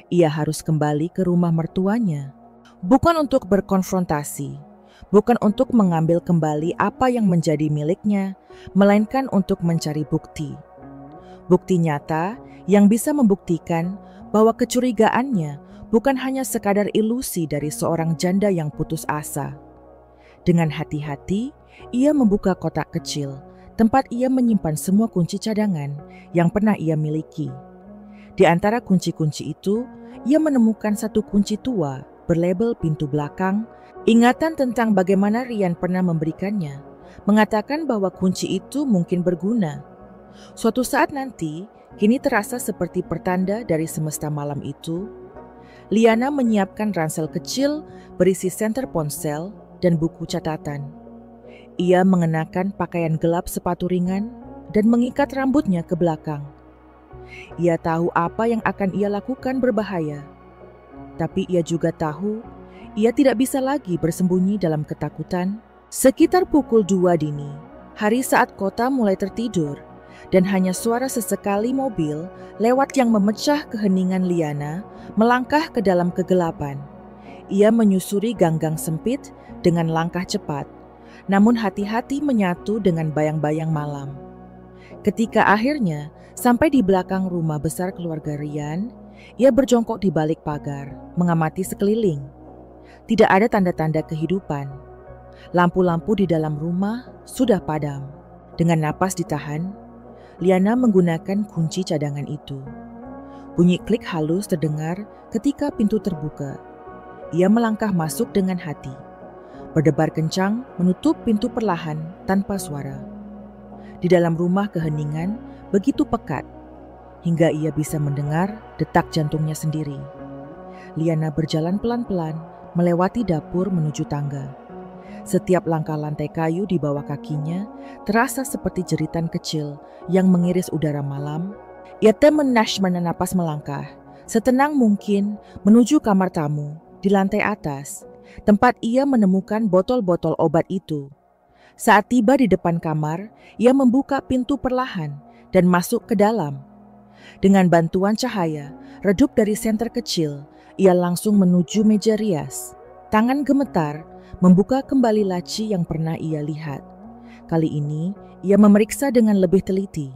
Ia harus kembali ke rumah mertuanya, bukan untuk berkonfrontasi, bukan untuk mengambil kembali apa yang menjadi miliknya, melainkan untuk mencari bukti. Bukti nyata yang bisa membuktikan bahwa kecurigaannya bukan hanya sekadar ilusi dari seorang janda yang putus asa. Dengan hati-hati, ia membuka kotak kecil, tempat ia menyimpan semua kunci cadangan yang pernah ia miliki. Di antara kunci-kunci itu, ia menemukan satu kunci tua berlabel pintu belakang. Ingatan tentang bagaimana Rian pernah memberikannya mengatakan bahwa kunci itu mungkin berguna. Suatu saat nanti, kini terasa seperti pertanda dari semesta malam itu. Liana menyiapkan ransel kecil berisi senter ponsel dan buku catatan. Ia mengenakan pakaian gelap sepatu ringan dan mengikat rambutnya ke belakang. Ia tahu apa yang akan ia lakukan berbahaya, tapi ia juga tahu ia tidak bisa lagi bersembunyi dalam ketakutan. Sekitar pukul 2 dini, hari saat kota mulai tertidur, dan hanya suara sesekali mobil lewat yang memecah keheningan Liana melangkah ke dalam kegelapan. Ia menyusuri gang-gang sempit dengan langkah cepat, namun hati-hati menyatu dengan bayang-bayang malam. Ketika akhirnya sampai di belakang rumah besar keluarga Rian, Ia berjongkok di balik pagar, mengamati sekeliling. Tidak ada tanda-tanda kehidupan. Lampu-lampu di dalam rumah sudah padam. Dengan napas ditahan, Liana menggunakan kunci cadangan itu. Bunyi klik halus terdengar ketika pintu terbuka. Ia melangkah masuk dengan hati. Berdebar kencang menutup pintu perlahan tanpa suara. Di dalam rumah keheningan begitu pekat, hingga ia bisa mendengar detak jantungnya sendiri. Liana berjalan pelan-pelan melewati dapur menuju tangga. Setiap langkah lantai kayu di bawah kakinya terasa seperti jeritan kecil yang mengiris udara malam. Ia menapas melangkah, setenang mungkin menuju kamar tamu di lantai atas, tempat ia menemukan botol-botol obat itu. Saat tiba di depan kamar, ia membuka pintu perlahan dan masuk ke dalam. Dengan bantuan cahaya redup dari senter kecil, ia langsung menuju meja rias. Tangan gemetar membuka kembali laci yang pernah ia lihat. Kali ini, ia memeriksa dengan lebih teliti.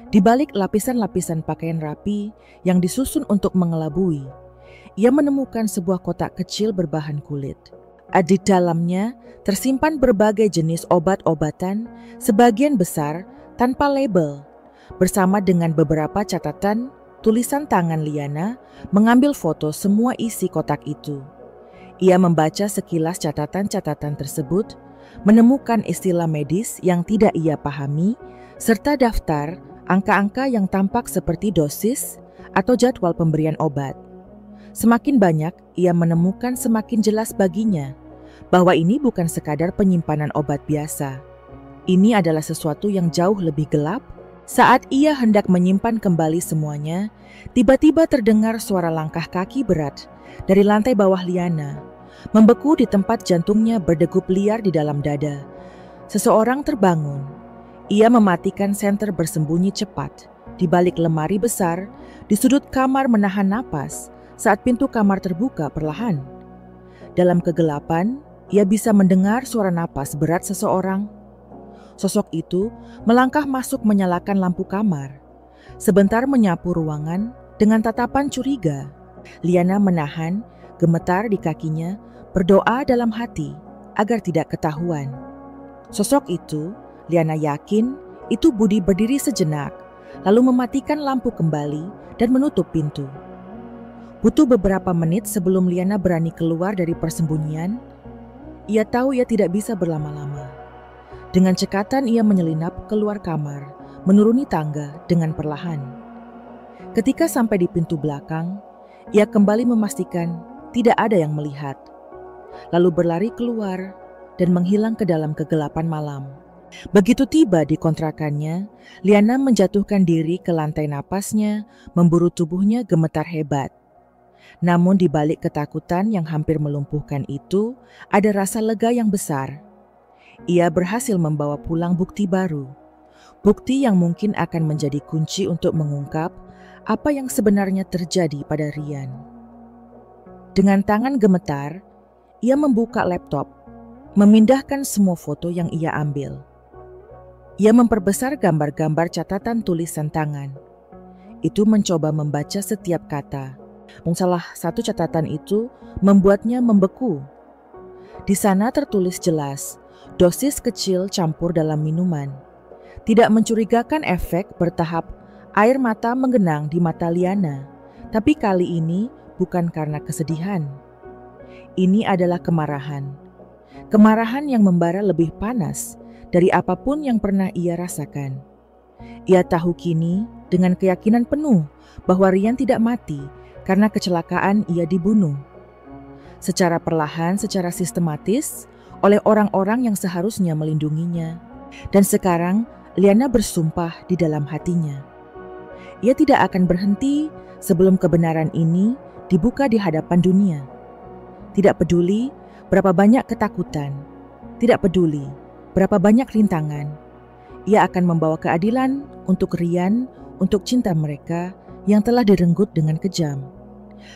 Di balik lapisan-lapisan pakaian rapi yang disusun untuk mengelabui, ia menemukan sebuah kotak kecil berbahan kulit. Di dalamnya tersimpan berbagai jenis obat-obatan, sebagian besar tanpa label, bersama dengan beberapa catatan tulisan tangan Liana mengambil foto semua isi kotak itu. Ia membaca sekilas catatan-catatan tersebut, menemukan istilah medis yang tidak ia pahami, serta daftar angka-angka yang tampak seperti dosis atau jadwal pemberian obat. Semakin banyak, ia menemukan semakin jelas baginya bahwa ini bukan sekadar penyimpanan obat biasa. Ini adalah sesuatu yang jauh lebih gelap. Saat ia hendak menyimpan kembali semuanya, tiba-tiba terdengar suara langkah kaki berat dari lantai bawah Liana, membeku di tempat jantungnya berdegup liar di dalam dada. Seseorang terbangun. Ia mematikan senter bersembunyi cepat di balik lemari besar di sudut kamar menahan napas saat pintu kamar terbuka perlahan. Dalam kegelapan, ia bisa mendengar suara napas berat seseorang. Sosok itu melangkah masuk menyalakan lampu kamar. Sebentar menyapu ruangan dengan tatapan curiga. Liana menahan gemetar di kakinya, berdoa dalam hati agar tidak ketahuan. Sosok itu, Liana yakin, itu Budi berdiri sejenak, lalu mematikan lampu kembali dan menutup pintu. Butuh beberapa menit sebelum Liana berani keluar dari persembunyian. Ia tahu ia tidak bisa berlama-lama. Dengan cekatan ia menyelinap keluar kamar, menuruni tangga dengan perlahan. Ketika sampai di pintu belakang, ia kembali memastikan tidak ada yang melihat. Lalu berlari keluar dan menghilang ke dalam kegelapan malam. Begitu tiba di kontrakannya, Liana menjatuhkan diri ke lantai napasnya, memburu tubuhnya gemetar hebat. Namun di balik ketakutan yang hampir melumpuhkan itu, ada rasa lega yang besar. Ia berhasil membawa pulang bukti baru. Bukti yang mungkin akan menjadi kunci untuk mengungkap apa yang sebenarnya terjadi pada Rian. Dengan tangan gemetar, ia membuka laptop, memindahkan semua foto yang ia ambil. Ia memperbesar gambar-gambar catatan tulisan tangan. Itu mencoba membaca setiap kata. Salah satu catatan itu membuatnya membeku. Di sana tertulis jelas, dosis kecil campur dalam minuman. Tidak mencurigakan efek bertahap air mata menggenang di mata Liana. Tapi kali ini bukan karena kesedihan. Ini adalah kemarahan. Kemarahan yang membara lebih panas dari apapun yang pernah ia rasakan. Ia tahu kini dengan keyakinan penuh bahwa Rian tidak mati karena kecelakaan ia dibunuh. Secara perlahan, secara sistematis, oleh orang-orang yang seharusnya melindunginya. Dan sekarang Liana bersumpah di dalam hatinya. Ia tidak akan berhenti sebelum kebenaran ini dibuka di hadapan dunia. Tidak peduli berapa banyak ketakutan, tidak peduli berapa banyak rintangan, ia akan membawa keadilan untuk Rian, untuk cinta mereka yang telah direnggut dengan kejam.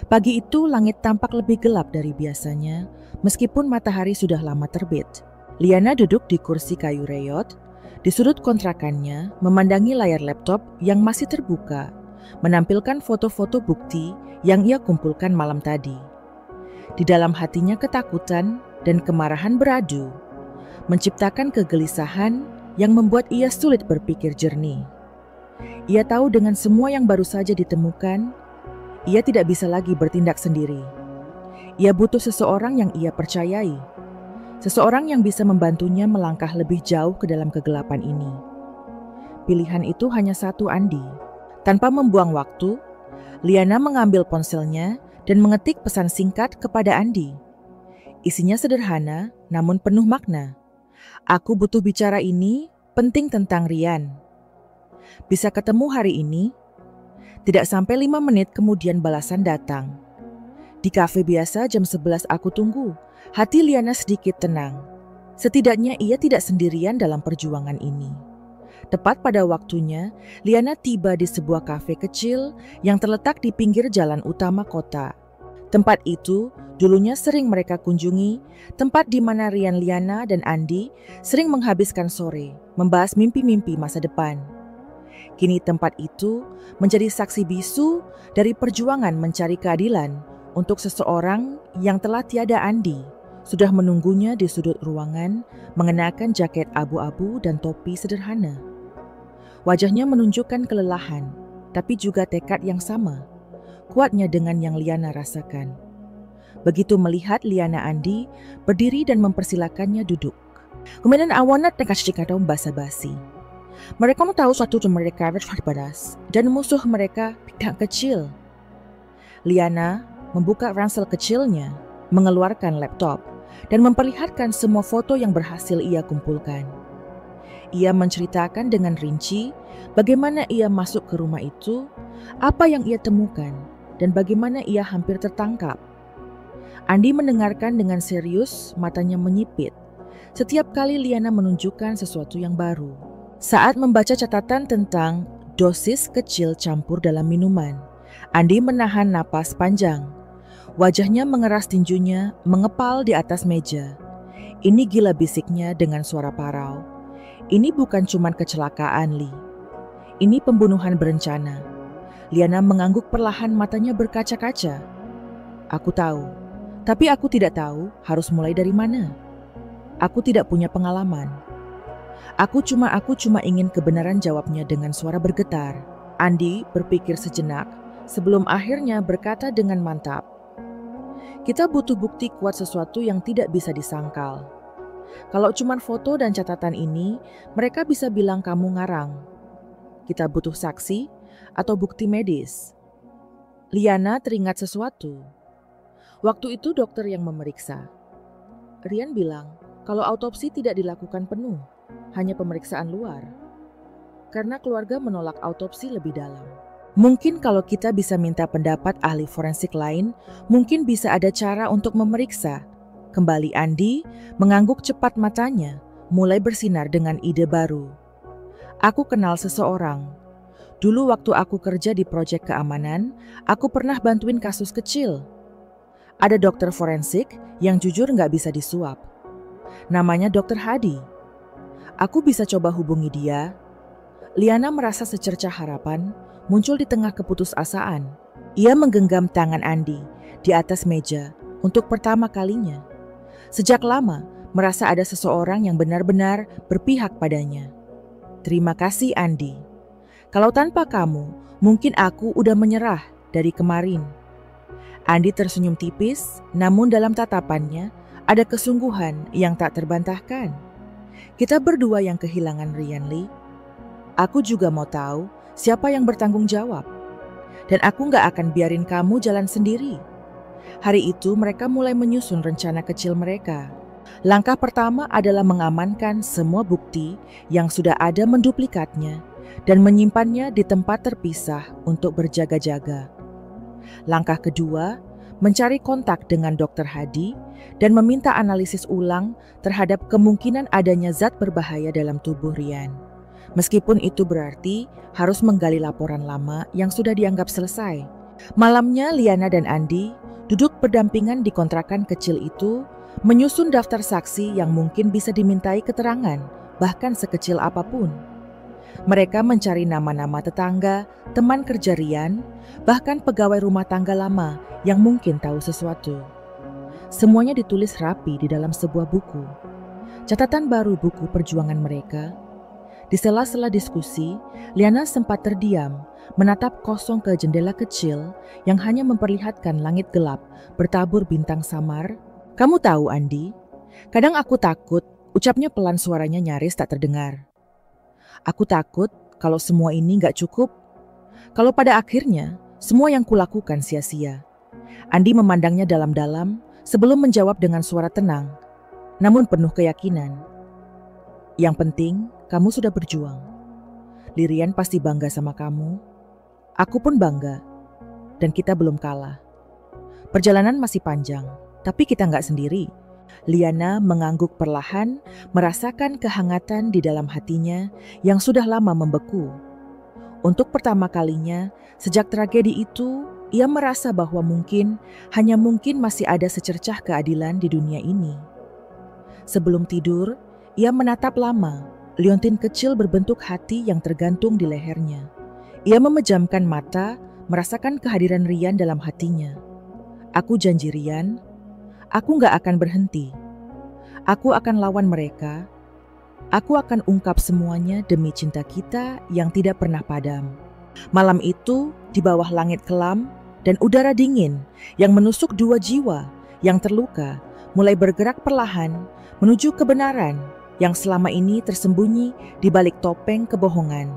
Pagi itu langit tampak lebih gelap dari biasanya, meskipun matahari sudah lama terbit. Liana duduk di kursi kayu reyot, di sudut kontrakannya, memandangi layar laptop yang masih terbuka, menampilkan foto-foto bukti yang ia kumpulkan malam tadi. Di dalam hatinya ketakutan dan kemarahan beradu, menciptakan kegelisahan yang membuat ia sulit berpikir jernih. Ia tahu dengan semua yang baru saja ditemukan, ia tidak bisa lagi bertindak sendiri. Ia butuh seseorang yang ia percayai, seseorang yang bisa membantunya melangkah lebih jauh ke dalam kegelapan ini. Pilihan itu hanya satu, Andi. Tanpa membuang waktu, Liana mengambil ponselnya dan mengetik pesan singkat kepada Andi. Isinya sederhana, namun penuh makna. Aku butuh bicara ini, penting tentang Rian. Bisa ketemu hari ini? Tidak sampai 5 menit kemudian balasan datang. Di kafe biasa jam 11 aku tunggu. Hati Liana sedikit tenang. Setidaknya ia tidak sendirian dalam perjuangan ini. Tepat pada waktunya, Liana tiba di sebuah kafe kecil yang terletak di pinggir jalan utama kota. Tempat itu dulunya sering mereka kunjungi, tempat di mana Rian, Liana, dan Andi sering menghabiskan sore, membahas mimpi-mimpi masa depan. Kini tempat itu menjadi saksi bisu dari perjuangan mencari keadilan untuk seseorang yang telah tiada. Andi sudah menunggunya di sudut ruangan mengenakan jaket abu-abu dan topi sederhana. Wajahnya menunjukkan kelelahan, tapi juga tekad yang sama, kuatnya dengan yang Liana rasakan. Begitu melihat Liana, Andi berdiri dan mempersilakannya duduk. Kemudian awanat kasih kata basa-basi. Mereka mau tahu suatu mereka berfadas dan musuh mereka tidak kecil. Liana membuka ransel kecilnya, mengeluarkan laptop, dan memperlihatkan semua foto yang berhasil ia kumpulkan. Ia menceritakan dengan rinci bagaimana ia masuk ke rumah itu, apa yang ia temukan, dan bagaimana ia hampir tertangkap. Andi mendengarkan dengan serius, matanya menyipit. Setiap kali Liana menunjukkan sesuatu yang baru. Saat membaca catatan tentang dosis kecil campur dalam minuman, Andi menahan napas panjang. Wajahnya mengeras tinjunya, mengepal di atas meja. Ini gila, bisiknya dengan suara parau. Ini bukan cuma kecelakaan, Li. Ini pembunuhan berencana. Liana mengangguk perlahan, matanya berkaca-kaca. Aku tahu, tapi aku tidak tahu harus mulai dari mana. Aku tidak punya pengalaman. Aku cuma ingin kebenaran, jawabnya dengan suara bergetar. Andi berpikir sejenak sebelum akhirnya berkata dengan mantap. Kita butuh bukti kuat, sesuatu yang tidak bisa disangkal. Kalau cuma foto dan catatan ini, mereka bisa bilang kamu ngarang. Kita butuh saksi atau bukti medis. Liana teringat sesuatu. Waktu itu dokter yang memeriksa. Rian bilang kalau autopsi tidak dilakukan penuh, hanya pemeriksaan luar. Karena keluarga menolak autopsi lebih dalam. Mungkin kalau kita bisa minta pendapat ahli forensik lain, mungkin bisa ada cara untuk memeriksa. Kembali Andi mengangguk cepat, matanya mulai bersinar dengan ide baru. Aku kenal seseorang. Dulu waktu aku kerja di proyek keamanan, aku pernah bantuin kasus kecil. Ada dokter forensik yang jujur nggak bisa disuap. Namanya Dr. Hadi. Aku bisa coba hubungi dia. Liana merasa secercah harapan muncul di tengah keputusasaan. Ia menggenggam tangan Andi di atas meja untuk pertama kalinya. Sejak lama merasa ada seseorang yang benar-benar berpihak padanya. Terima kasih, Andi. Kalau tanpa kamu, mungkin aku udah menyerah dari kemarin. Andi tersenyum tipis, namun dalam tatapannya ada kesungguhan yang tak terbantahkan. Kita berdua yang kehilangan Rian, Li. Aku juga mau tahu siapa yang bertanggung jawab. Dan aku gak akan biarin kamu jalan sendiri. Hari itu mereka mulai menyusun rencana kecil mereka. Langkah pertama adalah mengamankan semua bukti yang sudah ada, menduplikatnya, dan menyimpannya di tempat terpisah untuk berjaga-jaga. Langkah kedua, mencari kontak dengan Dr. Hadi dan meminta analisis ulang terhadap kemungkinan adanya zat berbahaya dalam tubuh Rian. Meskipun itu berarti harus menggali laporan lama yang sudah dianggap selesai. Malamnya Liana dan Andi duduk berdampingan di kontrakan kecil itu, menyusun daftar saksi yang mungkin bisa dimintai keterangan, bahkan sekecil apapun. Mereka mencari nama-nama tetangga, teman kerja Rian, bahkan pegawai rumah tangga lama yang mungkin tahu sesuatu. Semuanya ditulis rapi di dalam sebuah buku. Catatan baru buku perjuangan mereka. Di sela-sela diskusi, Liana sempat terdiam, menatap kosong ke jendela kecil yang hanya memperlihatkan langit gelap bertabur bintang samar. "Kamu tahu, Andi, kadang aku takut," ucapnya pelan, suaranya nyaris tak terdengar. "Aku takut kalau semua ini gak cukup. Kalau pada akhirnya semua yang kulakukan sia-sia." Andi memandangnya dalam-dalam sebelum menjawab dengan suara tenang, namun penuh keyakinan. "Yang penting, kamu sudah berjuang. Lirian pasti bangga sama kamu. Aku pun bangga. Dan kita belum kalah. Perjalanan masih panjang, tapi kita nggak sendiri." Liana mengangguk perlahan, merasakan kehangatan di dalam hatinya yang sudah lama membeku. Untuk pertama kalinya, sejak tragedi itu, ia merasa bahwa hanya mungkin masih ada secercah keadilan di dunia ini. Sebelum tidur, ia menatap lama liontin kecil berbentuk hati yang tergantung di lehernya. Ia memejamkan mata, merasakan kehadiran Rian dalam hatinya. "Aku janji Rian, aku gak akan berhenti. Aku akan lawan mereka. Aku akan ungkap semuanya demi cinta kita yang tidak pernah padam." Malam itu, di bawah langit kelam dan udara dingin yang menusuk dua jiwa yang terluka, mulai bergerak perlahan menuju kebenaran yang selama ini tersembunyi di balik topeng kebohongan.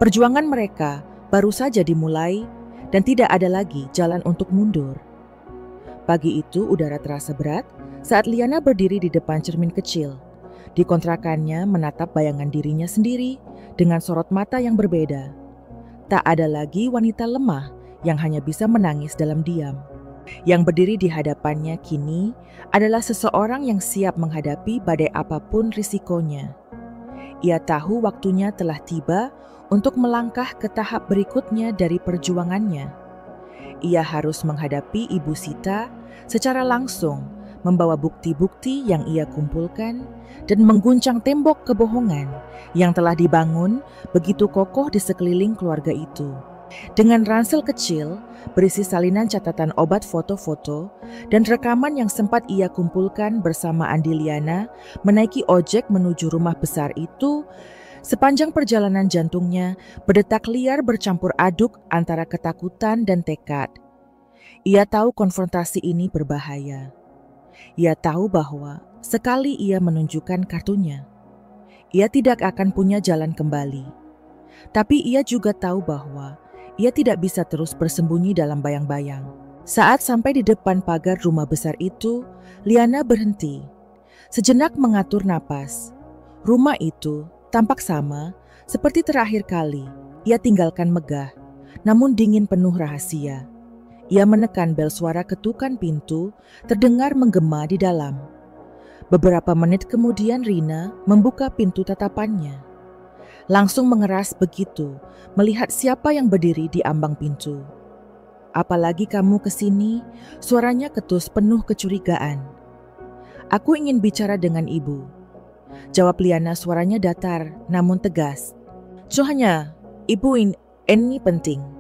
Perjuangan mereka baru saja dimulai dan tidak ada lagi jalan untuk mundur. Pagi itu udara terasa berat saat Liana berdiri di depan cermin kecil. Di kontrakannya menatap bayangan dirinya sendiri dengan sorot mata yang berbeda. Tak ada lagi wanita lemah yang hanya bisa menangis dalam diam. Yang berdiri di hadapannya kini adalah seseorang yang siap menghadapi badai apapun risikonya. Ia tahu waktunya telah tiba untuk melangkah ke tahap berikutnya dari perjuangannya. Ia harus menghadapi Ibu Sita secara langsung, membawa bukti-bukti yang ia kumpulkan dan mengguncang tembok kebohongan yang telah dibangun begitu kokoh di sekeliling keluarga itu. Dengan ransel kecil berisi salinan catatan obat, foto-foto, dan rekaman yang sempat ia kumpulkan bersama Andi, Liana menaiki ojek menuju rumah besar itu, sepanjang perjalanan jantungnya berdetak liar bercampur aduk antara ketakutan dan tekad. Ia tahu konfrontasi ini berbahaya. Ia tahu bahwa sekali ia menunjukkan kartunya, ia tidak akan punya jalan kembali. Tapi ia juga tahu bahwa ia tidak bisa terus bersembunyi dalam bayang-bayang. Saat sampai di depan pagar rumah besar itu, Liana berhenti. Sejenak mengatur napas. Rumah itu tampak sama seperti terakhir kali ia tinggalkan megah, namun dingin penuh rahasia. Ia menekan bel, suara ketukan pintu terdengar menggema di dalam. Beberapa menit kemudian Rina membuka pintu tatapannya. Langsung mengeras begitu melihat siapa yang berdiri di ambang pintu. "Apalagi kamu kesini?" Suaranya ketus penuh kecurigaan. "Aku ingin bicara dengan ibu," jawab Liana, suaranya datar namun tegas. "Soalnya, ibu ini penting."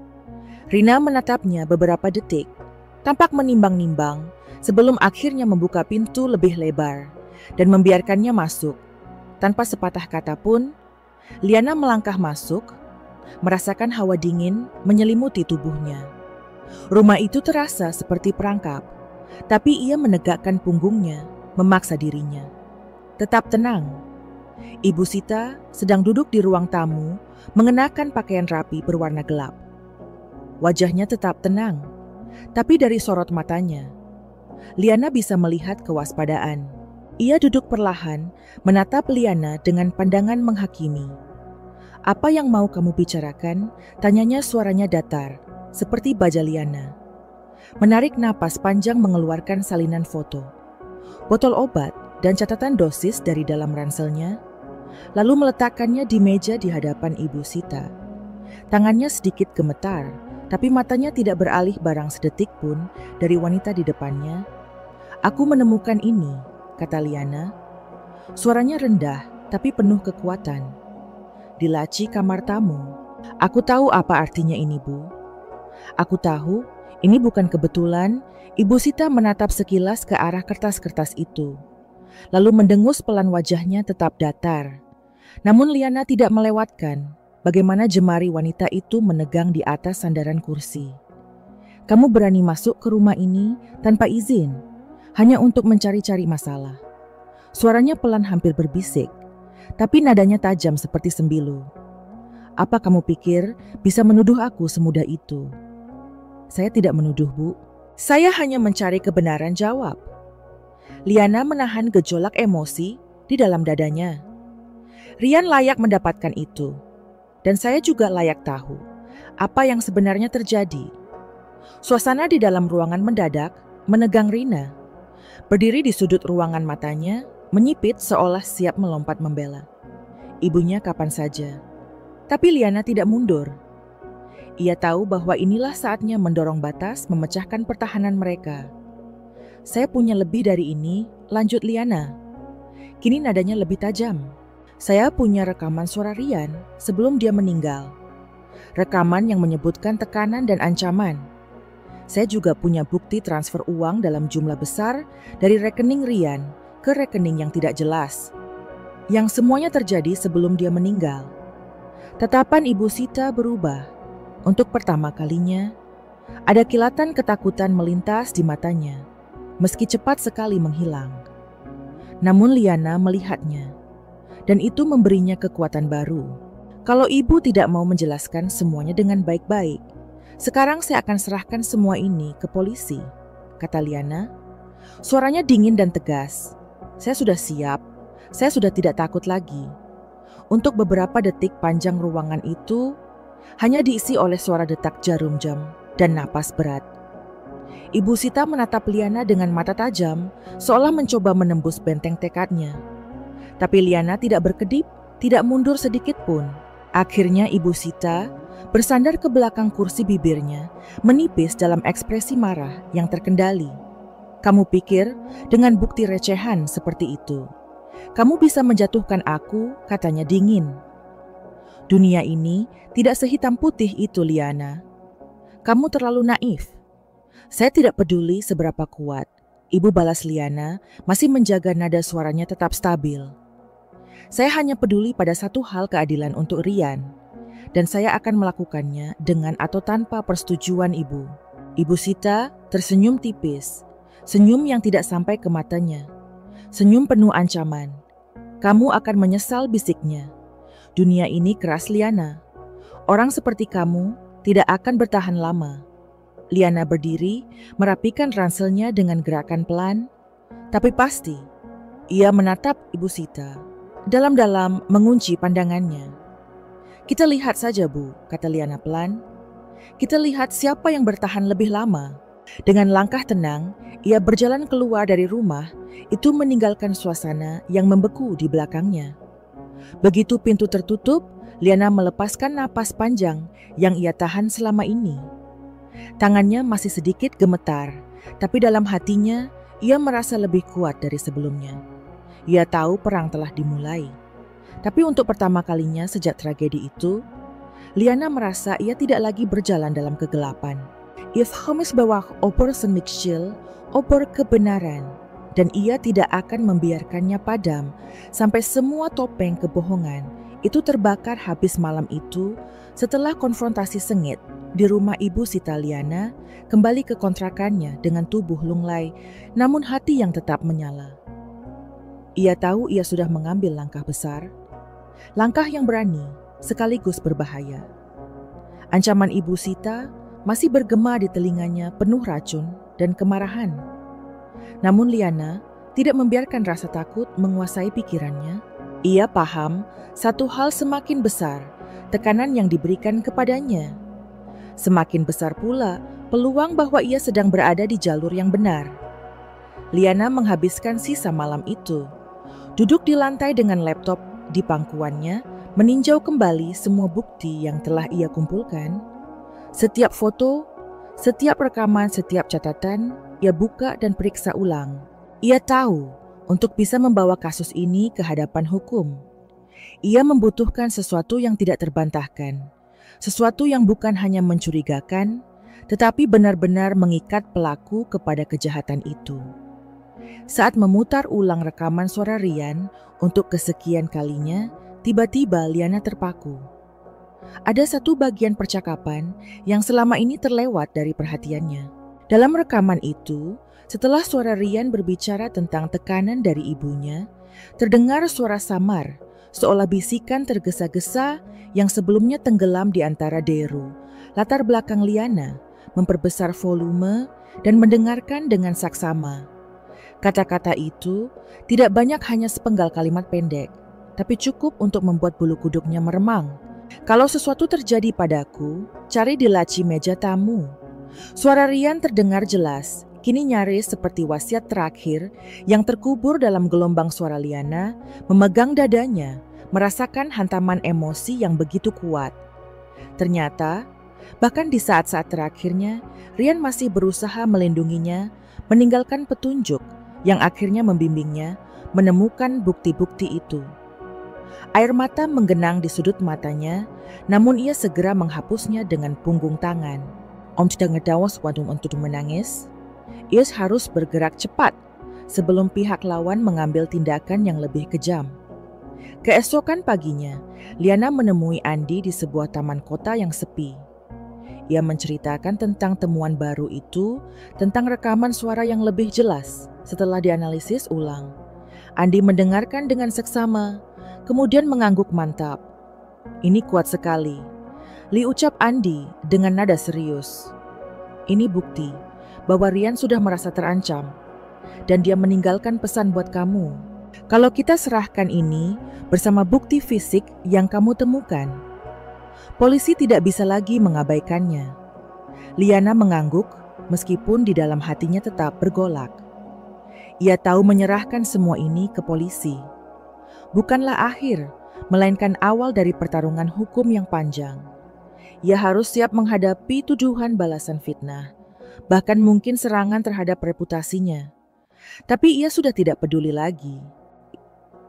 Rina menatapnya beberapa detik, tampak menimbang-nimbang sebelum akhirnya membuka pintu lebih lebar dan membiarkannya masuk. Tanpa sepatah kata pun, Liana melangkah masuk, merasakan hawa dingin menyelimuti tubuhnya. Rumah itu terasa seperti perangkap, tapi ia menegakkan punggungnya, memaksa dirinya. Tetap tenang. Ibu Sita sedang duduk di ruang tamu, mengenakan pakaian rapi berwarna gelap. Wajahnya tetap tenang, tapi dari sorot matanya, Liana bisa melihat kewaspadaan. Ia duduk perlahan, menatap Liana dengan pandangan menghakimi. "Apa yang mau kamu bicarakan?" tanyanya, suaranya datar, seperti baja Liana. Menarik napas panjang, mengeluarkan salinan foto, botol obat, dan catatan dosis dari dalam ranselnya, lalu meletakkannya di meja di hadapan Ibu Sita. Tangannya sedikit gemetar, tapi matanya tidak beralih barang sedetik pun dari wanita di depannya. "Aku menemukan ini," kata Liana. Suaranya rendah tapi penuh kekuatan. di laci kamar tamu. Aku tahu apa artinya ini, Bu. Aku tahu ini bukan kebetulan. Ibu Sita menatap sekilas ke arah kertas-kertas itu, lalu mendengus pelan, wajahnya tetap datar. Namun Liana tidak melewatkan bagaimana jemari wanita itu menegang di atas sandaran kursi. Kamu berani masuk ke rumah ini tanpa izin, hanya untuk mencari-cari masalah. Suaranya pelan, hampir berbisik, tapi nadanya tajam seperti sembilu. Apa kamu pikir bisa menuduh aku semudah itu? Saya tidak menuduh, Bu. Saya hanya mencari kebenaran, jawab. Liana menahan gejolak emosi di dalam dadanya. Rian layak mendapatkan itu, dan saya juga layak tahu apa yang sebenarnya terjadi. Suasana di dalam ruangan mendadak menegang Rina. Berdiri di sudut ruangan, matanya menyipit seolah siap melompat membela ibunya kapan saja. Tapi Liana tidak mundur. Ia tahu bahwa inilah saatnya mendorong batas, memecahkan pertahanan mereka. Saya punya lebih dari ini, lanjut Liana. Kini nadanya lebih tajam. Saya punya rekaman suara Rian sebelum dia meninggal. Rekaman yang menyebutkan tekanan dan ancaman. Saya juga punya bukti transfer uang dalam jumlah besar dari rekening Rian ke rekening yang tidak jelas. Yang semuanya terjadi sebelum dia meninggal. Tatapan Ibu Sita berubah. Untuk pertama kalinya, ada kilatan ketakutan melintas di matanya, meski cepat sekali menghilang. Namun Liana melihatnya, dan itu memberinya kekuatan baru. Kalau ibu tidak mau menjelaskan semuanya dengan baik-baik, sekarang saya akan serahkan semua ini ke polisi, kata Liana. Suaranya dingin dan tegas. Saya sudah siap, saya sudah tidak takut lagi. Untuk beberapa detik panjang ruangan itu hanya diisi oleh suara detak jarum jam dan napas berat. Ibu Sita menatap Liana dengan mata tajam, seolah mencoba menembus benteng tekadnya. Tapi Liana tidak berkedip, tidak mundur sedikit pun. Akhirnya Ibu Sita bersandar ke belakang kursi, bibirnya menipis dalam ekspresi marah yang terkendali. Kamu pikir dengan bukti recehan seperti itu, kamu bisa menjatuhkan aku, katanya dingin. Dunia ini tidak sehitam putih itu, Liana. Kamu terlalu naif. Saya tidak peduli seberapa kuat, ibu balas Liana, masih menjaga nada suaranya tetap stabil. Saya hanya peduli pada satu hal, keadilan untuk Rian. Dan saya akan melakukannya dengan atau tanpa persetujuan ibu. Ibu Sita tersenyum tipis, senyum yang tidak sampai ke matanya. Senyum penuh ancaman. Kamu akan menyesal, bisiknya. Dunia ini keras, Liana. Orang seperti kamu tidak akan bertahan lama. Liana berdiri, merapikan ranselnya dengan gerakan pelan, tapi pasti. Ia menatap Ibu Sita, dalam-dalam mengunci pandangannya. Kita lihat saja, Bu, kata Liana pelan. Kita lihat siapa yang bertahan lebih lama. Dengan langkah tenang, ia berjalan keluar dari rumah, itu meninggalkan suasana yang membeku di belakangnya. Begitu pintu tertutup, Liana melepaskan napas panjang yang ia tahan selama ini. Tangannya masih sedikit gemetar, tapi dalam hatinya ia merasa lebih kuat dari sebelumnya. Ia tahu perang telah dimulai. Tapi untuk pertama kalinya sejak tragedi itu, Liana merasa ia tidak lagi berjalan dalam kegelapan. Ia harus bawa opor semiksil, opor kebenaran. Dan ia tidak akan membiarkannya padam sampai semua topeng kebohongan itu terbakar habis malam itu setelah konfrontasi sengit di rumah Ibu Sita. Liana kembali ke kontrakannya dengan tubuh lunglai, namun hati yang tetap menyala. Ia tahu ia sudah mengambil langkah besar, langkah yang berani sekaligus berbahaya. Ancaman Ibu Sita masih bergema di telinganya, penuh racun dan kemarahan. Namun Liana tidak membiarkan rasa takut menguasai pikirannya. Ia paham satu hal semakin besar, tekanan yang diberikan kepadanya. Semakin besar pula peluang bahwa ia sedang berada di jalur yang benar. Liana menghabiskan sisa malam itu, duduk di lantai dengan laptop di pangkuannya, meninjau kembali semua bukti yang telah ia kumpulkan. Setiap foto, setiap rekaman, setiap catatan, ia buka dan periksa ulang. Ia tahu untuk bisa membawa kasus ini ke hadapan hukum, Ia membutuhkan sesuatu yang tidak terbantahkan, sesuatu yang bukan hanya mencurigakan, tetapi benar-benar mengikat pelaku kepada kejahatan itu. Saat memutar ulang rekaman suara Rian untuk kesekian kalinya, tiba-tiba Liana terpaku. Ada satu bagian percakapan yang selama ini terlewat dari perhatiannya. Dalam rekaman itu, setelah suara Rian berbicara tentang tekanan dari ibunya, terdengar suara samar, seolah bisikan tergesa-gesa yang sebelumnya tenggelam di antara deru. Latar belakang Liana memperbesar volume dan mendengarkan dengan saksama. Kata-kata itu tidak banyak, hanya sepenggal kalimat pendek, tapi cukup untuk membuat bulu kuduknya meremang. Kalau sesuatu terjadi padaku, cari di laci meja tamu. Suara Rian terdengar jelas, kini nyaris seperti wasiat terakhir yang terkubur dalam gelombang suara Liana, memegang dadanya, merasakan hantaman emosi yang begitu kuat. Ternyata, bahkan di saat-saat terakhirnya, Rian masih berusaha melindunginya, meninggalkan petunjuk yang akhirnya membimbingnya menemukan bukti-bukti itu. Air mata menggenang di sudut matanya, namun ia segera menghapusnya dengan punggung tangan. Om tidak ngedawas untuk menangis. Ia harus bergerak cepat sebelum pihak lawan mengambil tindakan yang lebih kejam. Keesokan paginya, Liana menemui Andi di sebuah taman kota yang sepi. Ia menceritakan tentang temuan baru itu, tentang rekaman suara yang lebih jelas setelah dianalisis ulang. Andi mendengarkan dengan seksama, kemudian mengangguk mantap. Ini kuat sekali, Li ucap Andi dengan nada serius. Ini bukti bahwa Rian sudah merasa terancam, dan dia meninggalkan pesan buat kamu. Kalau kita serahkan ini bersama bukti fisik yang kamu temukan, polisi tidak bisa lagi mengabaikannya. Liana mengangguk meskipun di dalam hatinya tetap bergolak. Ia tahu menyerahkan semua ini ke polisi bukanlah akhir, melainkan awal dari pertarungan hukum yang panjang. Ia harus siap menghadapi tuduhan balasan fitnah, bahkan mungkin serangan terhadap reputasinya. Tapi ia sudah tidak peduli lagi.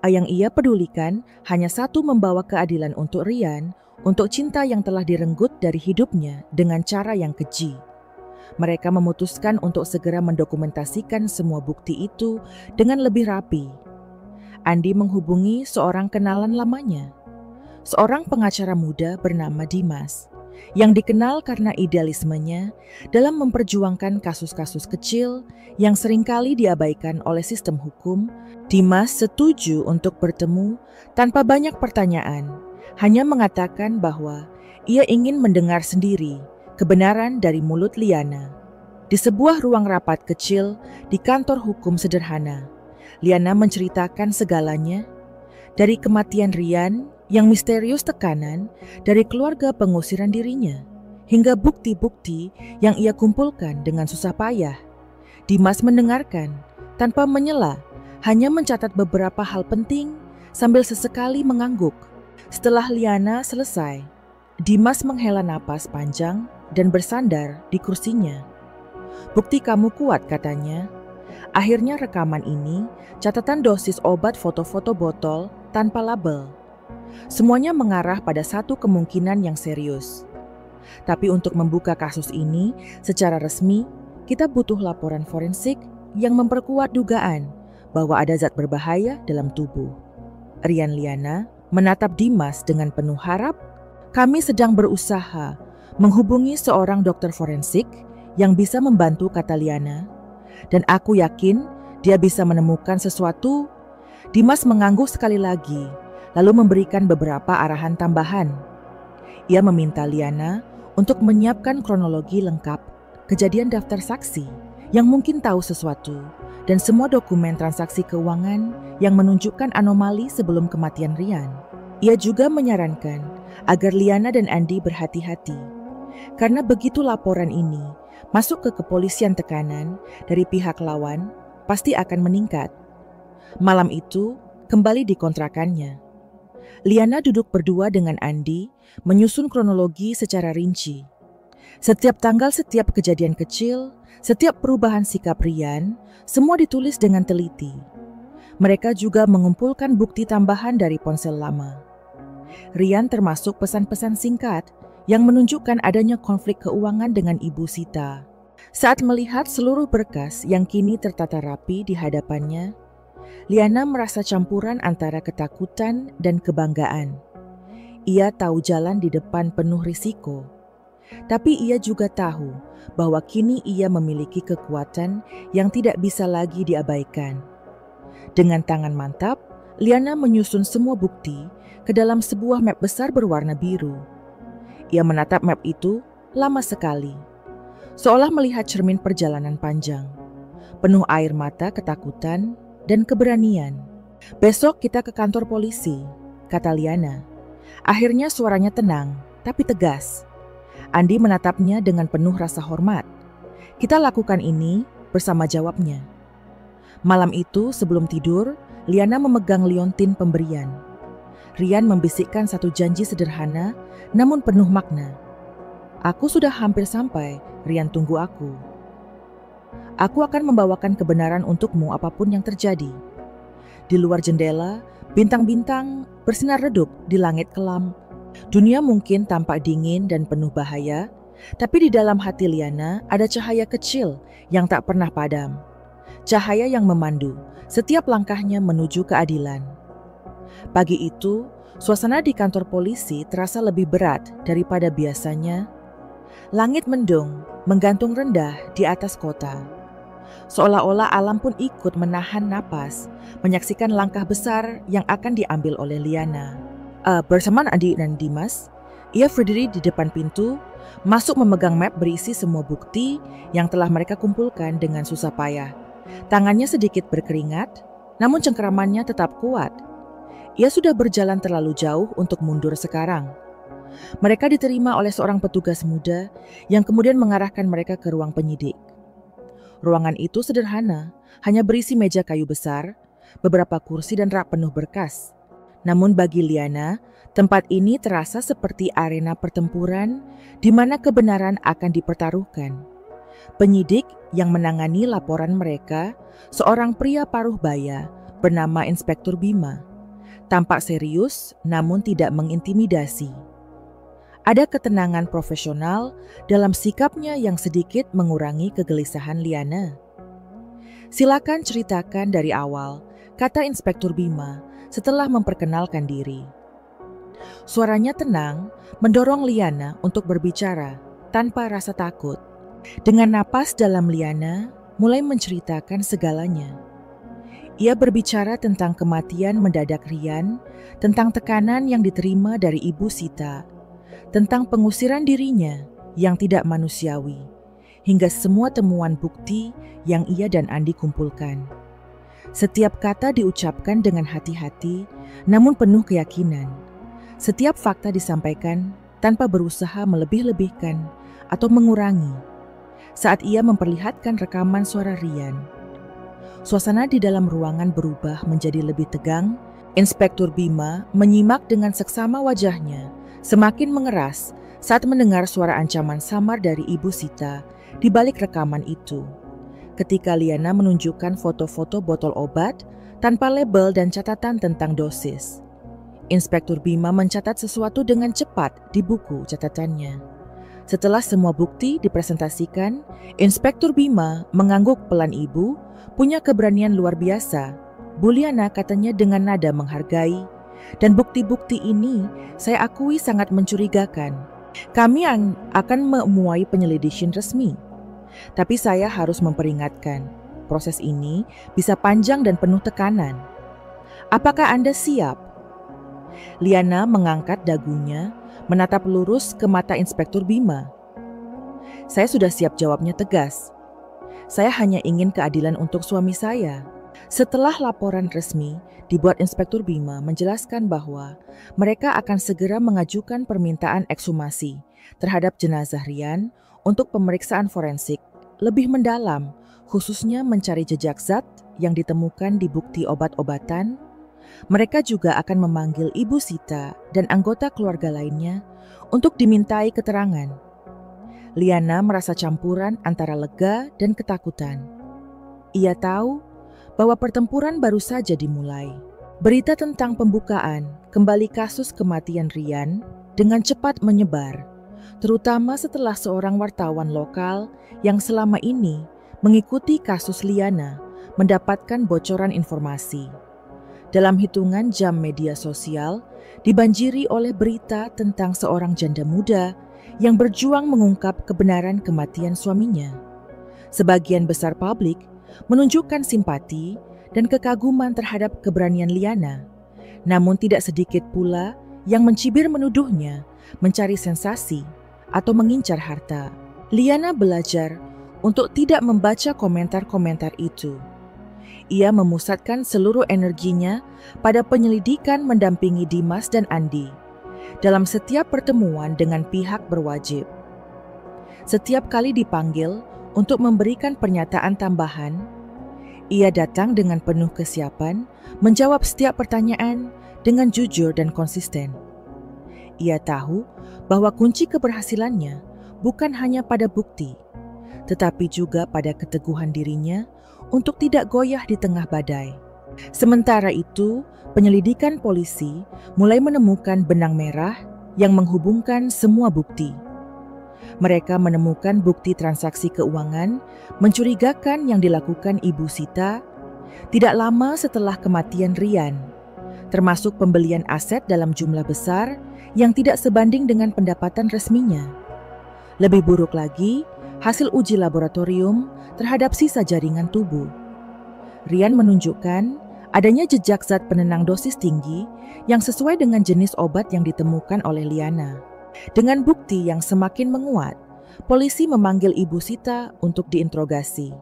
Yang ia pedulikan hanya satu, membawa keadilan untuk Rian, untuk cinta yang telah direnggut dari hidupnya dengan cara yang keji. Mereka memutuskan untuk segera mendokumentasikan semua bukti itu dengan lebih rapi. Andi menghubungi seorang kenalan lamanya, seorang pengacara muda bernama Dimas, yang dikenal karena idealismenya dalam memperjuangkan kasus-kasus kecil yang seringkali diabaikan oleh sistem hukum. Dimas setuju untuk bertemu tanpa banyak pertanyaan, hanya mengatakan bahwa ia ingin mendengar sendiri kebenaran dari mulut Liana. Di sebuah ruang rapat kecil di kantor hukum sederhana, Liana menceritakan segalanya, dari kematian Rian yang misterius, tekanan dari keluarga pengusiran dirinya, hingga bukti-bukti yang ia kumpulkan dengan susah payah. Dimas mendengarkan tanpa menyela, hanya mencatat beberapa hal penting sambil sesekali mengangguk. Setelah Liana selesai, Dimas menghela napas panjang dan bersandar di kursinya. Bukti kamu kuat, katanya. Akhirnya rekaman ini, catatan dosis obat, foto-foto botol tanpa label. Semuanya mengarah pada satu kemungkinan yang serius. Tapi untuk membuka kasus ini secara resmi, kita butuh laporan forensik yang memperkuat dugaan bahwa ada zat berbahaya dalam tubuh. Rian Liana menatap Dimas dengan penuh harap. Kami sedang berusaha menghubungi seorang dokter forensik yang bisa membantu, kata Liana. Dan aku yakin dia bisa menemukan sesuatu. Dimas mengangguk sekali lagi, lalu memberikan beberapa arahan tambahan. Ia meminta Liana untuk menyiapkan kronologi lengkap kejadian daftar saksi yang mungkin tahu sesuatu, dan semua dokumen transaksi keuangan yang menunjukkan anomali sebelum kematian Rian. Ia juga menyarankan agar Liana dan Andi berhati-hati, karena begitu laporan ini masuk ke kepolisian, tekanan dari pihak lawan pasti akan meningkat. Malam itu kembali di kontrakannya. Liana duduk berdua dengan Andi, menyusun kronologi secara rinci. Setiap tanggal, setiap kejadian kecil, setiap perubahan sikap Rian, semua ditulis dengan teliti. Mereka juga mengumpulkan bukti tambahan dari ponsel lama. Rian termasuk pesan-pesan singkat yang menunjukkan adanya konflik keuangan dengan Ibu Sita. Saat melihat seluruh berkas yang kini tertata rapi di hadapannya, Liana merasa campuran antara ketakutan dan kebanggaan. Ia tahu jalan di depan penuh risiko, tapi ia juga tahu bahwa kini ia memiliki kekuatan yang tidak bisa lagi diabaikan. Dengan tangan mantap, Liana menyusun semua bukti ke dalam sebuah map besar berwarna biru. Ia menatap map itu lama sekali, seolah melihat cermin perjalanan panjang, penuh air mata ketakutan dan keberanian. "Besok kita ke kantor polisi," kata Liana. Akhirnya suaranya tenang, tapi tegas. Andi menatapnya dengan penuh rasa hormat. "Kita lakukan ini bersama," jawabnya. Malam itu sebelum tidur, Liana memegang liontin pemberian. Rian membisikkan satu janji sederhana namun penuh makna. "Aku sudah hampir sampai, Rian, tunggu aku. Aku akan membawakan kebenaran untukmu apapun yang terjadi." Di luar jendela, bintang-bintang bersinar redup di langit kelam. Dunia mungkin tampak dingin dan penuh bahaya, tapi di dalam hati Liana ada cahaya kecil yang tak pernah padam. Cahaya yang memandu setiap langkahnya menuju keadilan. Pagi itu, suasana di kantor polisi terasa lebih berat daripada biasanya. Langit mendung, menggantung rendah di atas kota. Seolah-olah alam pun ikut menahan napas, menyaksikan langkah besar yang akan diambil oleh Liana. Bersamaan Andi dan Dimas, ia berdiri di depan pintu, masuk memegang map berisi semua bukti yang telah mereka kumpulkan dengan susah payah. Tangannya sedikit berkeringat, namun cengkeramannya tetap kuat. Ia sudah berjalan terlalu jauh untuk mundur sekarang. Mereka diterima oleh seorang petugas muda yang kemudian mengarahkan mereka ke ruang penyidik. Ruangan itu sederhana, hanya berisi meja kayu besar, beberapa kursi dan rak penuh berkas. Namun bagi Liana, tempat ini terasa seperti arena pertempuran di mana kebenaran akan dipertaruhkan. Penyidik yang menangani laporan mereka, seorang pria paruh baya bernama Inspektur Bima. Tampak serius namun tidak mengintimidasi. Ada ketenangan profesional dalam sikapnya yang sedikit mengurangi kegelisahan Liana. "Silakan ceritakan dari awal," kata Inspektur Bima setelah memperkenalkan diri. Suaranya tenang, mendorong Liana untuk berbicara tanpa rasa takut. Dengan napas dalam, Liana mulai menceritakan segalanya. Ia berbicara tentang kematian mendadak Rian, tentang tekanan yang diterima dari Ibu Sita, tentang pengusiran dirinya yang tidak manusiawi, hingga semua temuan bukti yang ia dan Andi kumpulkan. Setiap kata diucapkan dengan hati-hati, namun penuh keyakinan. Setiap fakta disampaikan tanpa berusaha melebih-lebihkan atau mengurangi. Saat ia memperlihatkan rekaman suara Rian, suasana di dalam ruangan berubah menjadi lebih tegang. Inspektur Bima menyimak dengan seksama, wajahnya semakin mengeras saat mendengar suara ancaman samar dari Ibu Sita di balik rekaman itu. Ketika Liana menunjukkan foto-foto botol obat tanpa label dan catatan tentang dosis, Inspektur Bima mencatat sesuatu dengan cepat di buku catatannya. Setelah semua bukti dipresentasikan, Inspektur Bima mengangguk pelan. "Ibu punya keberanian luar biasa, Bu Liana," katanya dengan nada menghargai. "Dan bukti-bukti ini saya akui sangat mencurigakan. Kami akan memuai penyelidikan resmi. Tapi saya harus memperingatkan, proses ini bisa panjang dan penuh tekanan. Apakah Anda siap?" Liana mengangkat dagunya, menatap lurus ke mata Inspektur Bima. "Saya sudah siap," jawabnya tegas. "Saya hanya ingin keadilan untuk suami saya." Setelah laporan resmi dibuat, Inspektur Bima menjelaskan bahwa mereka akan segera mengajukan permintaan ekshumasi terhadap jenazah Rian untuk pemeriksaan forensik lebih mendalam, khususnya mencari jejak zat yang ditemukan di bukti obat-obatan. Mereka juga akan memanggil Ibu Sita dan anggota keluarga lainnya untuk dimintai keterangan. Liana merasa campuran antara lega dan ketakutan. Ia tahu bahwa pertempuran baru saja dimulai. Berita tentang pembukaan kembali kasus kematian Rian dengan cepat menyebar, terutama setelah seorang wartawan lokal yang selama ini mengikuti kasus Liana mendapatkan bocoran informasi. Dalam hitungan jam media sosial, dibanjiri oleh berita tentang seorang janda muda yang berjuang mengungkap kebenaran kematian suaminya. Sebagian besar publik menunjukkan simpati dan kekaguman terhadap keberanian Liana, namun tidak sedikit pula yang mencibir menuduhnya mencari sensasi atau mengincar harta. Liana belajar untuk tidak membaca komentar-komentar itu. Ia memusatkan seluruh energinya pada penyelidikan mendampingi Dimas dan Andi dalam setiap pertemuan dengan pihak berwajib. Setiap kali dipanggil untuk memberikan pernyataan tambahan, ia datang dengan penuh kesiapan menjawab setiap pertanyaan dengan jujur dan konsisten. Ia tahu bahwa kunci keberhasilannya bukan hanya pada bukti, tetapi juga pada keteguhan dirinya untuk tidak goyah di tengah badai. Sementara itu, penyelidikan polisi mulai menemukan benang merah yang menghubungkan semua bukti. Mereka menemukan bukti transaksi keuangan mencurigakan yang dilakukan Ibu Sita tidak lama setelah kematian Rian, termasuk pembelian aset dalam jumlah besar yang tidak sebanding dengan pendapatan resminya. Lebih buruk lagi, hasil uji laboratorium terhadap sisa jaringan tubuh. Rian menunjukkan adanya jejak zat penenang dosis tinggi yang sesuai dengan jenis obat yang ditemukan oleh Liana. Dengan bukti yang semakin menguat, polisi memanggil Ibu Sita untuk diinterogasi.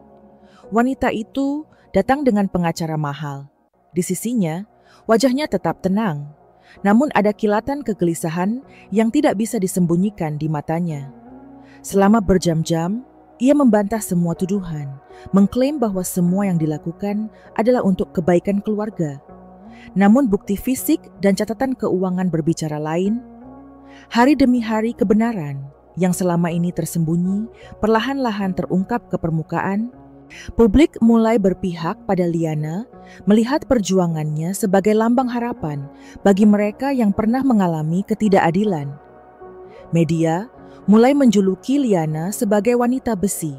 Wanita itu datang dengan pengacara mahal. Di sisinya, wajahnya tetap tenang, namun ada kilatan kegelisahan yang tidak bisa disembunyikan di matanya. Selama berjam-jam, ia membantah semua tuduhan, mengklaim bahwa semua yang dilakukan adalah untuk kebaikan keluarga. Namun bukti fisik dan catatan keuangan berbicara lain. Hari demi hari kebenaran yang selama ini tersembunyi perlahan-lahan terungkap ke permukaan. Publik mulai berpihak pada Liana, melihat perjuangannya sebagai lambang harapan bagi mereka yang pernah mengalami ketidakadilan. Media mulai menjuluki Liana sebagai wanita besi,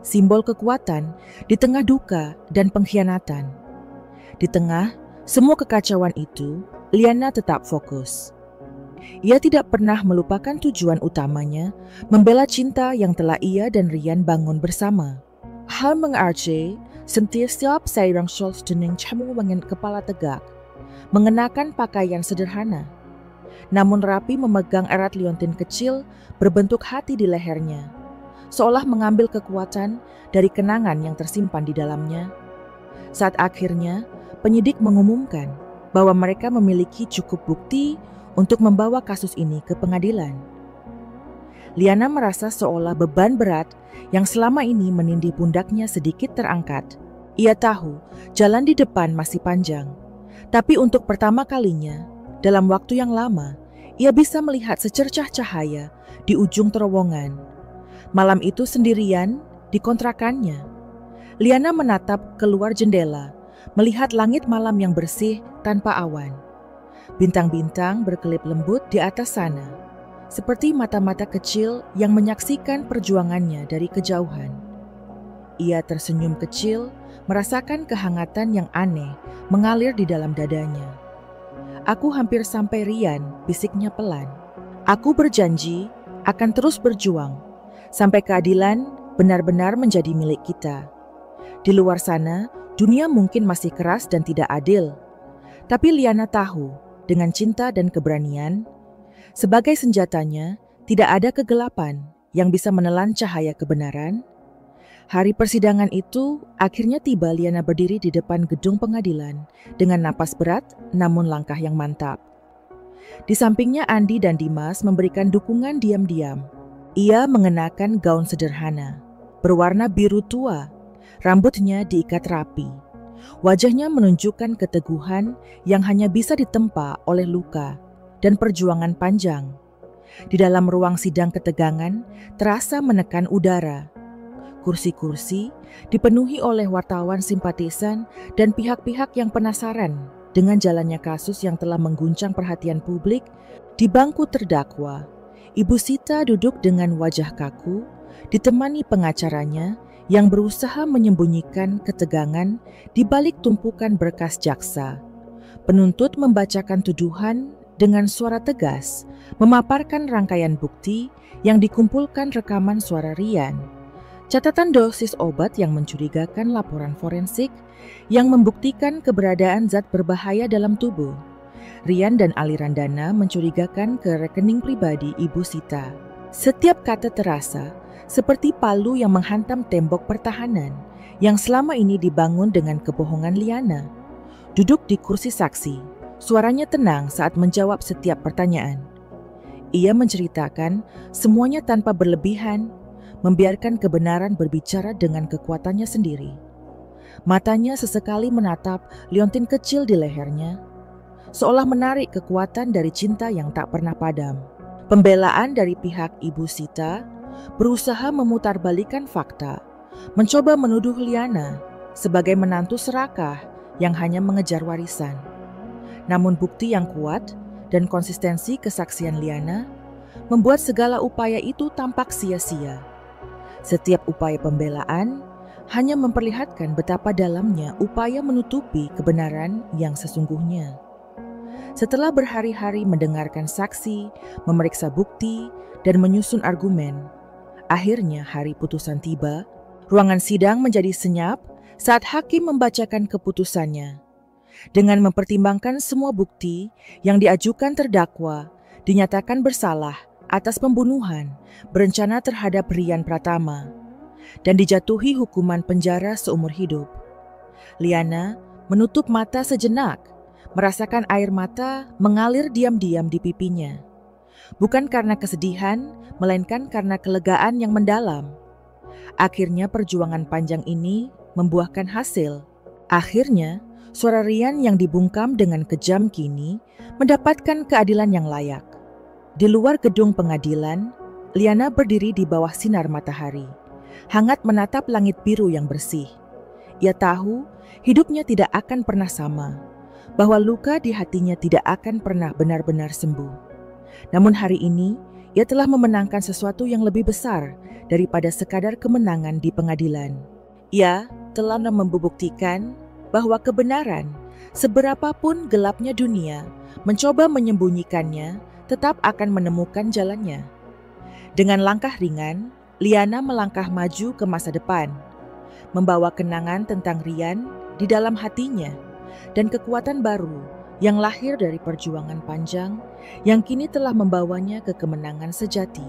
simbol kekuatan di tengah duka dan pengkhianatan. Di tengah semua kekacauan itu, Liana tetap fokus. Ia tidak pernah melupakan tujuan utamanya, membela cinta yang telah ia dan Rian bangun bersama. Hal mengarce, setiap seorang Scholz dengan camu dengan kepala tegak, mengenakan pakaian sederhana, namun rapi memegang erat liontin kecil berbentuk hati di lehernya, seolah mengambil kekuatan dari kenangan yang tersimpan di dalamnya. Saat akhirnya, penyidik mengumumkan bahwa mereka memiliki cukup bukti untuk membawa kasus ini ke pengadilan. Liana merasa seolah beban berat yang selama ini menindih pundaknya sedikit terangkat. Ia tahu jalan di depan masih panjang, tapi untuk pertama kalinya, dalam waktu yang lama, ia bisa melihat secercah cahaya di ujung terowongan. Malam itu sendirian di kontrakannya, Liana menatap keluar jendela, melihat langit malam yang bersih tanpa awan. Bintang-bintang berkelip lembut di atas sana, seperti mata-mata kecil yang menyaksikan perjuangannya dari kejauhan. Ia tersenyum kecil, merasakan kehangatan yang aneh mengalir di dalam dadanya. "Aku hampir sampai, Rian," bisiknya pelan. "Aku berjanji akan terus berjuang sampai keadilan benar-benar menjadi milik kita. Di luar sana, dunia mungkin masih keras dan tidak adil. Tapi Liana tahu, dengan cinta dan keberanian, sebagai senjatanya, tidak ada kegelapan yang bisa menelan cahaya kebenaran." Hari persidangan itu, akhirnya tiba. Liana berdiri di depan gedung pengadilan dengan napas berat namun langkah yang mantap. Di sampingnya Andi dan Dimas memberikan dukungan diam-diam. Ia mengenakan gaun sederhana, berwarna biru tua, rambutnya diikat rapi. Wajahnya menunjukkan keteguhan yang hanya bisa ditempa oleh luka dan perjuangan panjang. Di dalam ruang sidang ketegangan terasa menekan udara. Kursi-kursi dipenuhi oleh wartawan simpatisan dan pihak-pihak yang penasaran Dengan jalannya kasus yang telah mengguncang perhatian publik, di bangku terdakwa, Ibu Sita duduk dengan wajah kaku, ditemani pengacaranya yang berusaha menyembunyikan ketegangan di balik tumpukan berkas jaksa. Penuntut membacakan tuduhan dengan suara tegas, memaparkan rangkaian bukti yang dikumpulkan rekaman suara Rian, catatan dosis obat yang mencurigakan, laporan forensik yang membuktikan keberadaan zat berbahaya dalam tubuh, Rian dan aliran dana mencurigakan ke rekening pribadi Ibu Sita. Setiap kata terasa seperti palu yang menghantam tembok pertahanan yang selama ini dibangun dengan kebohongan Liana. Duduk di kursi saksi, suaranya tenang saat menjawab setiap pertanyaan. Ia menceritakan semuanya tanpa berlebihan, membiarkan kebenaran berbicara dengan kekuatannya sendiri. Matanya sesekali menatap liontin kecil di lehernya, seolah menarik kekuatan dari cinta yang tak pernah padam. Pembelaan dari pihak Ibu Sita berusaha memutarbalikkan fakta, mencoba menuduh Liana sebagai menantu serakah yang hanya mengejar warisan. Namun bukti yang kuat dan konsistensi kesaksian Liana membuat segala upaya itu tampak sia-sia. Setiap upaya pembelaan hanya memperlihatkan betapa dalamnya upaya menutupi kebenaran yang sesungguhnya. Setelah berhari-hari mendengarkan saksi, memeriksa bukti, dan menyusun argumen, akhirnya hari putusan tiba. Ruangan sidang menjadi senyap saat hakim membacakan keputusannya. Dengan mempertimbangkan semua bukti yang diajukan terdakwa, dinyatakan bersalah atas pembunuhan berencana terhadap Rian Pratama dan dijatuhi hukuman penjara seumur hidup. Liana menutup mata sejenak, merasakan air mata mengalir diam-diam di pipinya. Bukan karena kesedihan, melainkan karena kelegaan yang mendalam. Akhirnya perjuangan panjang ini membuahkan hasil. Akhirnya, suara Rian yang dibungkam dengan kejam kini mendapatkan keadilan yang layak. Di luar gedung pengadilan, Liana berdiri di bawah sinar matahari, hangat menatap langit biru yang bersih. Ia tahu hidupnya tidak akan pernah sama, bahwa luka di hatinya tidak akan pernah benar-benar sembuh. Namun hari ini, ia telah memenangkan sesuatu yang lebih besar daripada sekadar kemenangan di pengadilan. Ia telah membuktikan bahwa kebenaran, seberapapun gelapnya dunia, mencoba menyembunyikannya, tetap akan menemukan jalannya. Dengan langkah ringan, Liana melangkah maju ke masa depan, membawa kenangan tentang Rian di dalam hatinya, dan kekuatan baru yang lahir dari perjuangan panjang yang kini telah membawanya ke kemenangan sejati.